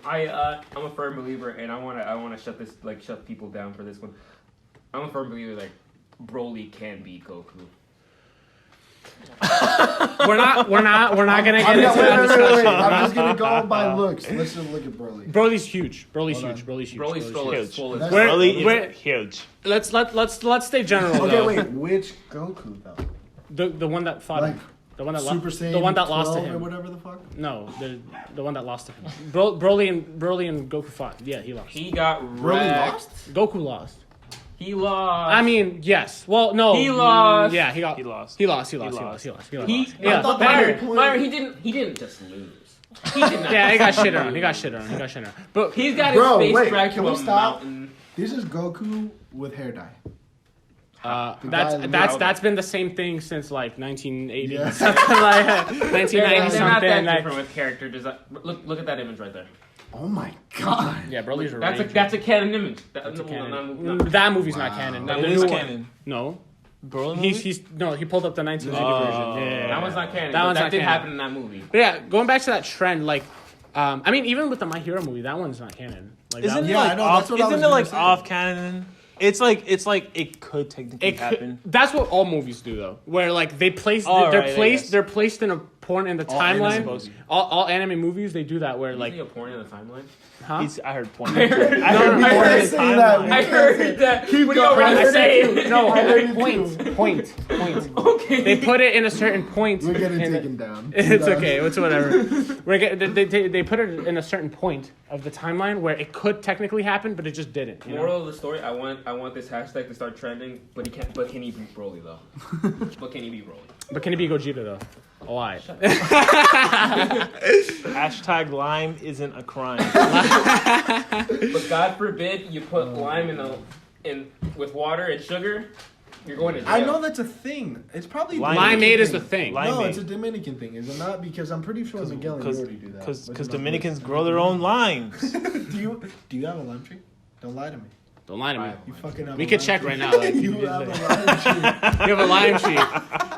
my god. I'm a firm believer, and I wanna shut people down for this one. I'm a firm believer Broly can beat Goku. We're not gonna get into that discussion. I'm just gonna go by looks. Let's just look at Broly. Broly's huge. Broly's huge. Let's stay general. Okay, though. wait. Which Goku though? The one that fought him. The one that Super Saiyan the one that lost to 12 him. or whatever the fuck. No, the one that lost to him. Broly and Goku fought. Yeah, he lost. He got Broly wrecked. lost. Goku lost. He lost. I mean, yes. Well, no. He lost. Yeah, he lost. Myron, he didn't just lose. He did not. Yeah, he got shit on. But he's got his face dragged can to we a stop? mountain. This is Goku with hair dye. That's been the same thing since 1980 Yeah. something 1990 They're not something. that different with character design. Look at that image right there. Oh my god. Yeah, Broly's a That's a canon image. That movie's not canon. It The is new one. canon. No. Broly movie? He pulled up the 1990 version. Yeah. That one's not canon. That one's that not did canon. happen in that movie. But yeah, going back to that trend, I mean, even with the My Hero movie, that one's not canon. Like, Isn't that, it Yeah, I like know, off? that's what I was Isn't it gonna like say. off canon? It's like it could technically happen. that's what all movies do, though. Where like they place, All they're right, I placed, guess. they're placed in a point in the All anime timeline. movies. All anime movies, they do that. Where Like like, a porn in the timeline. huh? I heard porn. I heard- I heard no, porn I in heard the that. timeline. I heard that. What do you going. already I said say? no. I heard it Point. Okay. They put it in a certain point. We're getting in the- taken down. It's okay. It's whatever. They put it in a certain point of the timeline where it could technically happen, but it just didn't. You know? Moral of the story: I want this hashtag to start trending, but can he beat Broly though? But can he beat Broly? But can it be Gogeta though? Why? Hashtag lime isn't a crime. But God forbid you put lime in with water and sugar, you're going to jail. I know that's a thing. It's probably a Limeade Dominican Limeade is thing. the thing. Limeade. No, it's a Dominican thing, is it not? Because I'm pretty sure Miguel and you already do that. Because But you know, Dominicans grow their own limes. do you have a lime tree? Don't lie to me. Don't lie to me. You fucking have We a could lime check tree. right now. Like, You have a lime tree. you have a lime tree.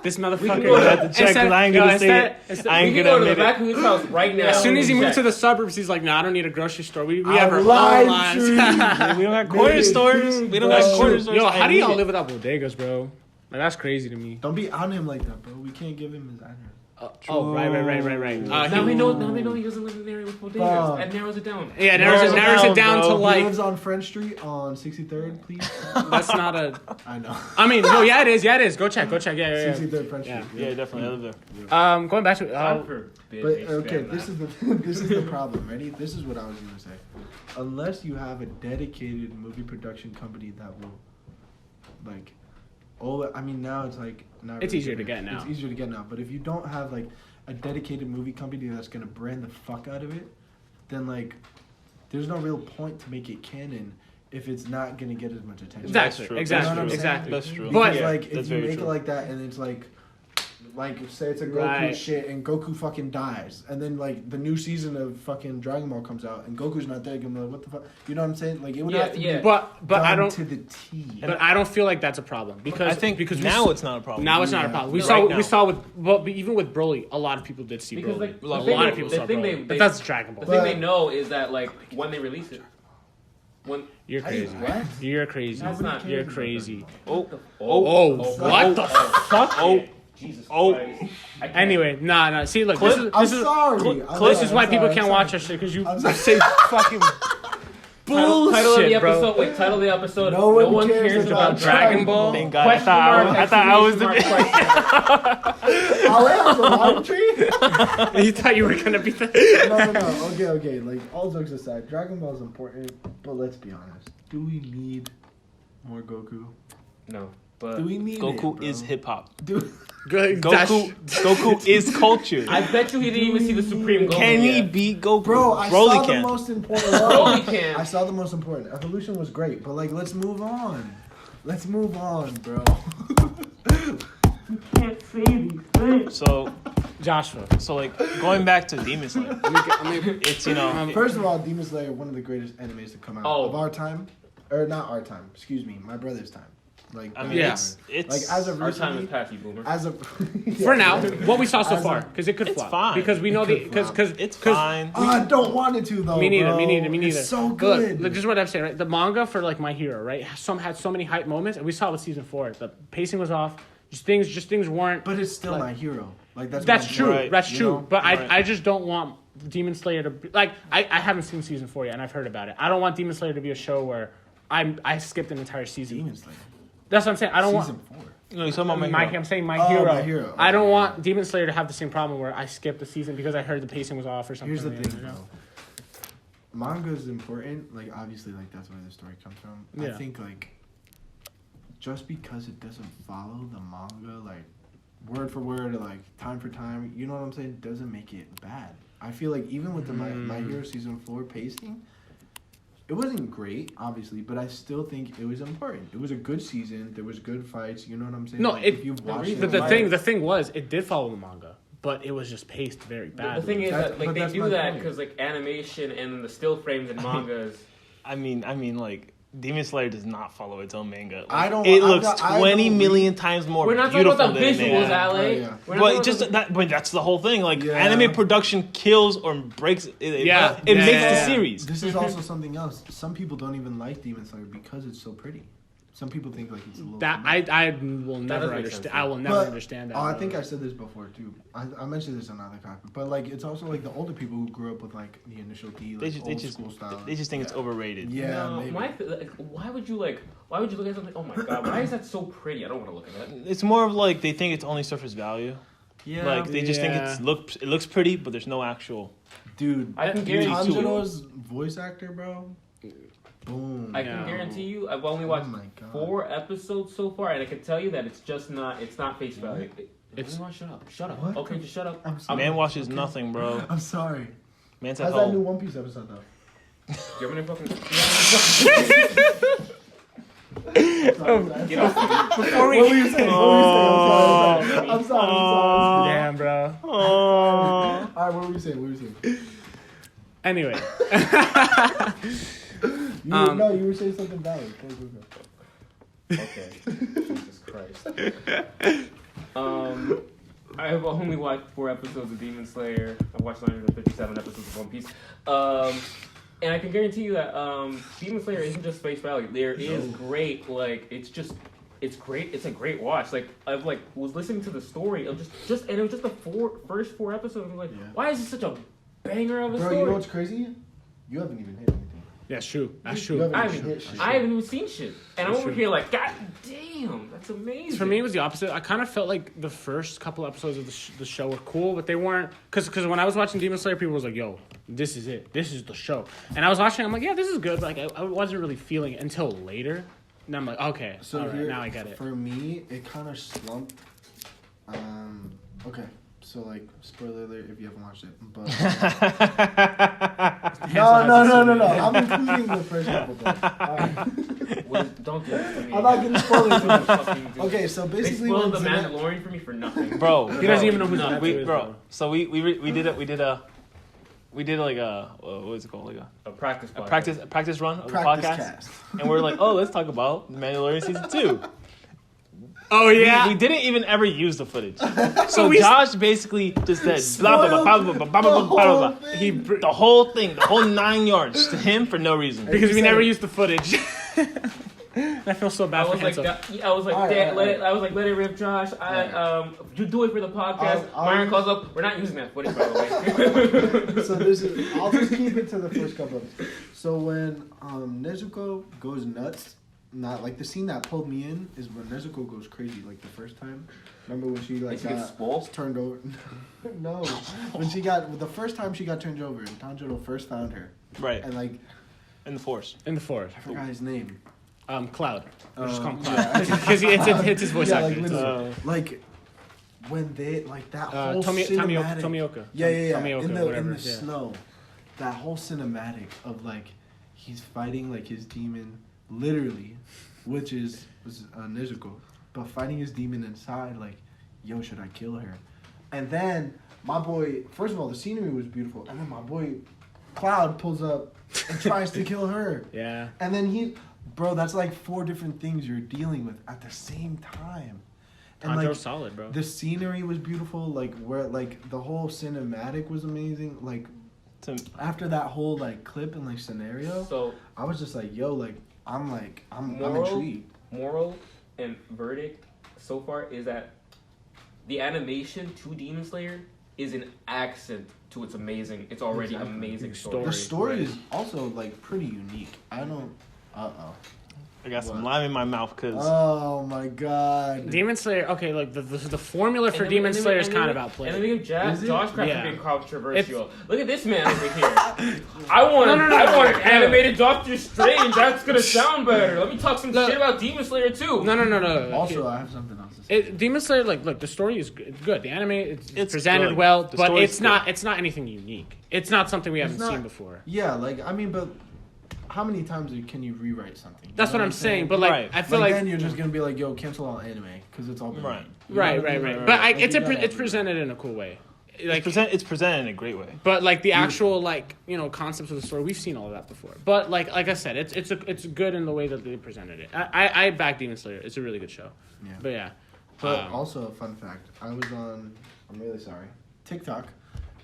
This motherfucker. go to- have to check, 'cause I ain't gonna say it. I We ain't can gonna go to the admit back it. of his house right now. As soon as he moved Check. to the suburbs, he's like, "No, I don't need a grocery store. We A have our own lime limes." tree. We don't have corner Maybe. stores. We don't Bro. have corner stores. Yo, I how do y'all need live it. without bodegas, bro? Like that's crazy to me. Don't be on him like that, bro. We can't give him his address. Oh, right. Now we know he doesn't live in the area with bodegas. Fuck. That narrows it down. Yeah, narrows it down to bro. He like lives on French Street on 63rd, please. that's not a. I know. I mean, no, yeah, it is. Yeah, it is. Go check. Yeah. 63rd French Yeah. Street. Yeah, definitely. I live there. Going back to God forbid But they okay, spam this that. is the problem. Ready? This is what I was gonna say. Unless you have a dedicated movie production company that will, like, I mean now it's like not. It's really easier to different. get now. It's easier to get now. But if you don't have like a dedicated movie company that's gonna brand the fuck out of it, then like, there's no real point to make it canon if it's not gonna get as much attention. Exactly. true. Exactly. You know what I'm saying? Exactly. That's true. But- Because, like, that's if you very make true. it like that and it's like say it's a Goku Right. shit and Goku fucking dies, and then like the new season of fucking Dragon Ball comes out and Goku's not there, I'm like, what the fuck? You know what I'm saying? Like it would have to Yeah. be But done I don't. to the T. But I don't feel like that's a problem because I think because now it's not a problem. now it's not a Yeah. problem. We No, saw right now. we saw with but even with Broly, a lot of people did see Because, Broly. like, a the thing lot they- of people the saw thing Broly. they- But that's Dragon Ball. The thing But- they know is that like when they release it, when You're crazy. What? You're crazy. That's not- You're crazy. Oh, What the fuck? Jesus Oh. Christ. I can't. Anyway, nah. See, look, Clip- this I'm is sorry. this is why people can't watch our shit because you I'm sorry. say fucking Title of the bullshit, bro. episode. Wait, title of the episode. No one cares about Dragon Ball. thank God. Question mark, I thought I was exclamation the. mark, question. I have a lime tree. You thought you were gonna be the. No. Okay. Like all jokes aside, Dragon Ball is important, but let's be honest. Do we need more Goku? No, but Do we need Goku it, bro? is hip hop. Do Good. Goku is culture. I bet you he didn't even see the Supreme Goku Can he yet. beat Goku? Bro, I Broly saw can. the most important Broly one. can. I saw the most important. Evolution was great, but like, let's move on. Let's move on, bro. So Joshua. like going back to Demon Slayer, it's First of all, Demon Slayer, one of the greatest animes to come out Oh. of our time, or not our time. Excuse me, my brother's time. Like, I mean, Yeah. it's like as of Our time is recently, past, you boomer. as of For now, what we saw so As far, a- because it could It's flop. fine. Because we know It the could because flop. it's fine. I don't want it to though. Me neither. bro. Me neither. It's so Look, good. this is what I'm saying. Right, the manga for like My Hero, right, had so many hype moments, and we saw with season 4. The pacing was off. Just things weren't. But it's still like- my hero. Like that's That's what I'm true. saying. Right, That's you true. know? But Right. I just don't want Demon Slayer to be like I haven't seen season 4 yet, and I've heard about it. I don't want Demon Slayer to be a show where I skipped an entire season. Demon Slayer. That's what I'm saying. I don't Season want. 4. No, you're talking about my hero. I'm saying My Oh, Hero. My Hero. I don't Okay. want Demon Slayer to have the same problem where I skipped the season because I heard the pacing was off or something. Here's the like thing, that, you though. know? Manga is important. Like obviously, like that's where the story comes from. I Yeah. think like just because it doesn't follow the manga like word for word or like time for time, you know what I'm saying, doesn't make it bad. I feel like even with the My Hero season 4 pacing, it wasn't great, obviously, but I still think it was important. It was a good season. There was good fights. You know what I'm saying? No, Like, it- if you've watched reason it, The like- thing was it did follow the manga, but it was just paced very The badly. thing is That- that like but they that's do my that point. because like animation and the still frames and mangas. I mean, like Demon Slayer does not follow its own manga. Like, I don't. It I'm looks not- I 20 don't million times more We're not talking beautiful about the than visuals, anime. Ale. Yeah. We're not But talking just about that. But that's the whole thing. Like Yeah. anime production kills or breaks. It Yeah. It Yeah, makes yeah, the yeah. series. This is also something else. Some people don't even like Demon Slayer because it's so pretty. Some people think like it's a little. That too much. I will never doesn't make understand. sense. I will never But- understand that. Oh, I bro. think I said this before too. I mentioned this on another topic, but like it's also like the older people who grew up with like the initial D, like old school style. They just think it's overrated. Yeah, No, maybe. why would you look at something? Oh my god, why is that so pretty? I don't want to look at that. It's more of like they think it's only surface value. Yeah, Like they just think it looks pretty, but there's no actual. Dude, I can guarantee Tanjiro's voice actor, bro. Boom. I can guarantee you, I've only watched my God. 4 episodes so far, and I can tell you that it's not face value. It's- Shut up. What? Okay, just shut up. I'm sorry. Man watches nothing, bro. I'm sorry. Man's at How's that new home. One Piece episode though? You have any fucking? Sorry, Get off me. What were you saying? I'm sorry. Damn, bro. All right, what were you saying? Anyway, You were saying something valid. Go. Okay. Jesus Christ. I've only watched 4 episodes of Demon Slayer. I've watched 957 episodes of One Piece. And I can guarantee you that Demon Slayer isn't just face value. There is great, like it's great. It's a great watch. Like I've was listening to the story of just and it was just the first 4 episodes. I'm like, why is this such a banger of a Bro, story? you know what's crazy? You haven't even hit anything. yeah, it's true. That's You true. haven't I even haven't, hit shit. I haven't even seen shit, and I'm That's over true. here like, God damn, that's amazing. For me, it was the opposite. I kind of felt like the first couple episodes of the show were cool, but they weren't. Because when I was watching Demon Slayer, people was like, yo, this is it. This is the show. And I was watching, I'm like, yeah, this is good. But like, I wasn't really feeling it until later. And I'm like, okay, So all right, here, now I get it. For me, it kind of slumped. Okay, so like, spoiler alert if you haven't watched it, but no. I'm including the first couple. Don't do that to me. I'm not getting spoilers. Don't fucking do Okay, it. so They basically, spoiled when the Zena- Mandalorian for me for nothing. Bro, He doesn't even know who No, that we is, bro. So we did like a what is it called, like A practice. a podcast. practice run of the Practice podcast, cast. and we're like, oh, let's talk about The Mandalorian season 2. Oh, yeah. We didn't even ever use the footage. So So we- Josh basically just said blah blah blah blah blah blah blah blah blah. He, The whole thing, the whole 9 yards to him for no reason. because we said never it. used the footage. I feel so bad I for was like, Hanso. I was like, Alright, Dad, alright, let it rip, Josh. You do it for the podcast. I'll- Myron calls up. We're not using that footage, by the way. So I'll just keep it to the first couple. So when Nezuko goes nuts, not like the scene that pulled me in is when Nezuko goes crazy, like the first time. Remember when she like Did she get got spoiled? turned over? No, when she got the first time she got turned over, and Tanjiro first found her, Right, and like in the force. In the forest. I forgot his name. Cloud. We'll just call him yeah. Cloud. Because it's his voice Yeah, actor. like, It's, literally. Like when they like that whole cinematic. Tomioka. Yeah. Tomioka, in the whatever, yeah. snow, that whole cinematic of like he's fighting like his demon, literally, which was Nezuko, but fighting his demon inside, like, yo, should I kill her? And then my boy, first of all, the scenery was beautiful, and then my boy Cloud pulls up and tries to kill her, Yeah. and then bro, that's like 4 different things you're dealing with at the same time. And Tanjiro's like solid, bro. the scenery was beautiful, like where like the whole cinematic was amazing. Like after that whole like clip and like scenario, So I was just like, yo, like I'm Moral? intrigued. moral and verdict so far is that the animation to Demon Slayer is an accent to its amazing. It's already Exactly. amazing The story. The story Right. is also like pretty unique. I don't. I got some What? lime in my mouth because Oh my god. Demon Slayer, okay, like the formula for And Demon then- Slayer is and kind then- of outplayed. And then we have Is it? Josh Craft Yeah. being controversial. Look at this man over here. I want an No. animated Doctor Strange. That's gonna sound better. Let me talk some shit about Demon Slayer too. No. Also, I have something else to say. Demon Slayer, like, look, the story is good. The anime, it's presented good. well, The but story's it's not anything unique. It's not something we haven't not- seen before. Yeah, like I mean, but how many times can you rewrite something? That's You know what I'm saying. But like, Right. I feel like, like then you're just gonna be like, yo, cancel all anime because it's all been Right. made. You know what I right. mean? But Like, you it's gotta it's have presented in a cool way. like it's presented in a great way. But like the actual like concepts of the story, we've seen all of that before. But like I said, it's good in the way that they presented it. I back Demon Slayer. It's a really good show. Yeah. But yeah. But also a fun fact, I'm really sorry, TikTok,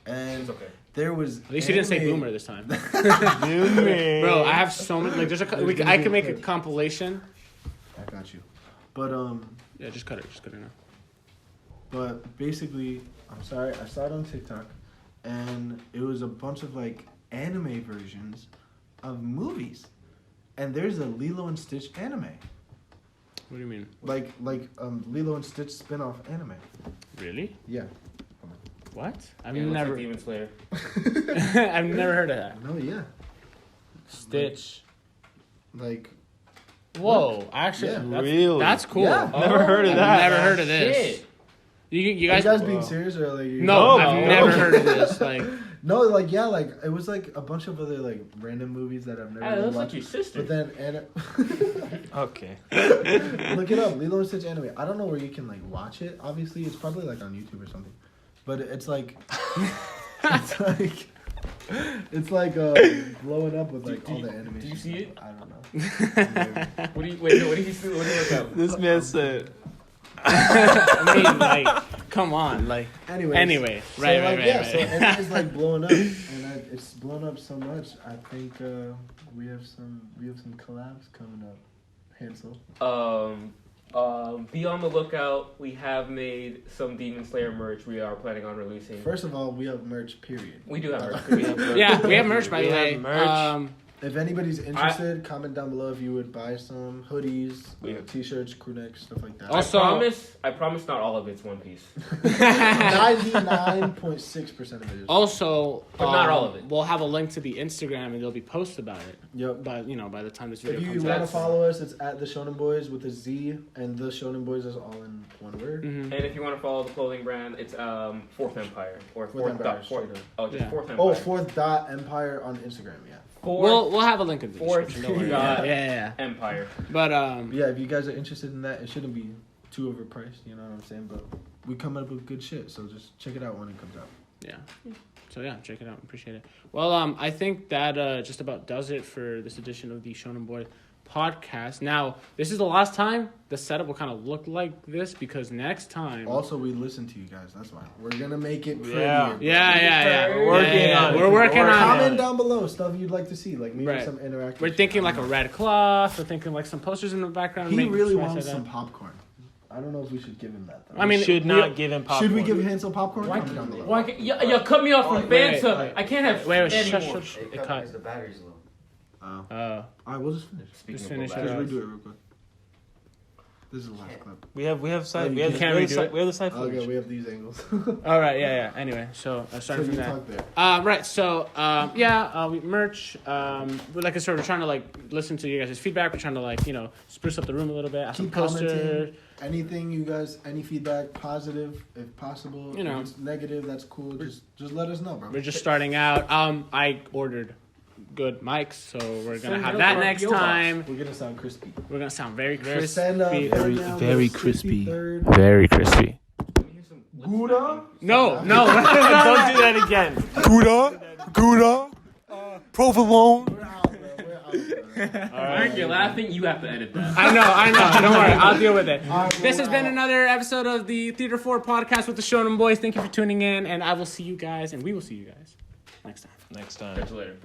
and okay. there was. At least you didn't say boomer this time. Bro, I have so many. Like there's I can make a compilation. I got you, but Yeah, just cut it now. But basically, I'm sorry, I saw it on TikTok, and it was a bunch of like anime versions of movies, and there's a Lilo and Stitch anime. What do you mean? Like Lilo and Stitch spin-off anime. Really? Yeah. What? I've Yeah, it looks never. like Demon Slayer. I've never heard of that. No, yeah. Stitch. Like. Whoa! Actually, Yeah. Really? That's cool. Yeah. Never heard of that. I've never heard of this. Shit. You Are guys. you guys being serious or like? No, No, I've no. never heard of this. Like. No, like yeah, like it was like a bunch of other like random movies that I've never That really looks like watched. your sister. But then Okay. look it up, Lilo and Stitch anime. I don't know where you can like watch it. Obviously, it's probably like on YouTube or something. But it's like it's like blowing up with like all the animation. Do you see it? I don't know. What do you wait? No, what do you see? What do you look up? This man said. I mean, like, come on, like. Anyways, Anyway, so, right. So anime is like blowing up, and it's blown up so much. I think we have some collabs coming up. Hansel. Be on the lookout. We have made some Demon Slayer merch. We are planning on releasing. First of all, we have merch. Period. We do have merch. We have merch. Yeah, we have merch by the We way. have merch. If anybody's interested, comment down below if you would buy some hoodies, t-shirts, crew necks, stuff like that. Also- I promise not all of it's One Piece. 99.6% of it is. Also, But not all of it. We'll have a link to the Instagram and there'll be posts about it. Yep. By the time this video If you comes want to out. follow us, it's at the Shonen Boyz with a Z, and the Shonen Boyz is all in one word. Mhm. And if you want to follow the clothing brand, it's Fourth Empire or Fourth Empire, Fourth. straight up. Oh, just Yeah. Fourth Empire. Oh, Fourth Dot Empire on Instagram, yeah. We'll have a link in the Fourth description. Don't worry. dot Yeah. Empire. But Yeah, if you guys are interested in that, it shouldn't be too overpriced, you know what I'm saying? But we come up with good shit, so just check it out when it comes out. yeah. So yeah, check it out. Appreciate it. Well, I think that just about does it for this edition of the Shonen Boy podcast. Now, this is the last time the setup will kind of look like this because next time. Also, we listen to you guys, that's why. We're gonna make it prettier. Yeah. Yeah. We're working on it. We're working on Comment it. down below stuff you'd like to see, like maybe Right. some interactive We're shit. thinking I like don't a know. red cloth. We're thinking like some posters in the background. He make really sure I wants said some that. popcorn. I don't know if we should give him that, though. I mean, We should not give him popcorn. Should we give Hansel popcorn? Why? Comment down below. Why? You cut me off from wait, Fanta. wait. I can't have Wait, anymore. shush. It It cut cut. because the battery's low. All Oh. right, we'll just finish. Speaking Just of finish low it Just battery. up. redo it real quick. This is the last clip. We have side. Oh, We have you can't redo it? we have the side Okay, footage. we have these angles. All right. Yeah. Anyway, so so starting from you there. talk there. Right, so we merch. But like I said, we're trying to like listen to you guys' feedback. We're trying to like spruce up the room a little bit. Add some Keep posters. commenting. Anything you guys, any feedback, positive if possible. You know. If it's negative, that's cool. Just let us know, bro. We're just starting out. I ordered good mics, so we're gonna Send have it that over next to your box. time. We're gonna sound crispy. We're gonna sound very crispy. Stand up, Very- down, very the crispy. 63rd. Very crispy. Let me hear some lip Gouda? smacking. No. Don't do that again. Gouda, provolone. We're out, bro. We're out, bro. Frank, you're laughing. You have to edit that. I know. Don't worry. I'll deal with it. All right, This has we're been out. another episode of the Theater 4 podcast with the Shonen Boys. Thank you for tuning in, and I will see you guys, and we will see you guys next time. Next time. Catch you later.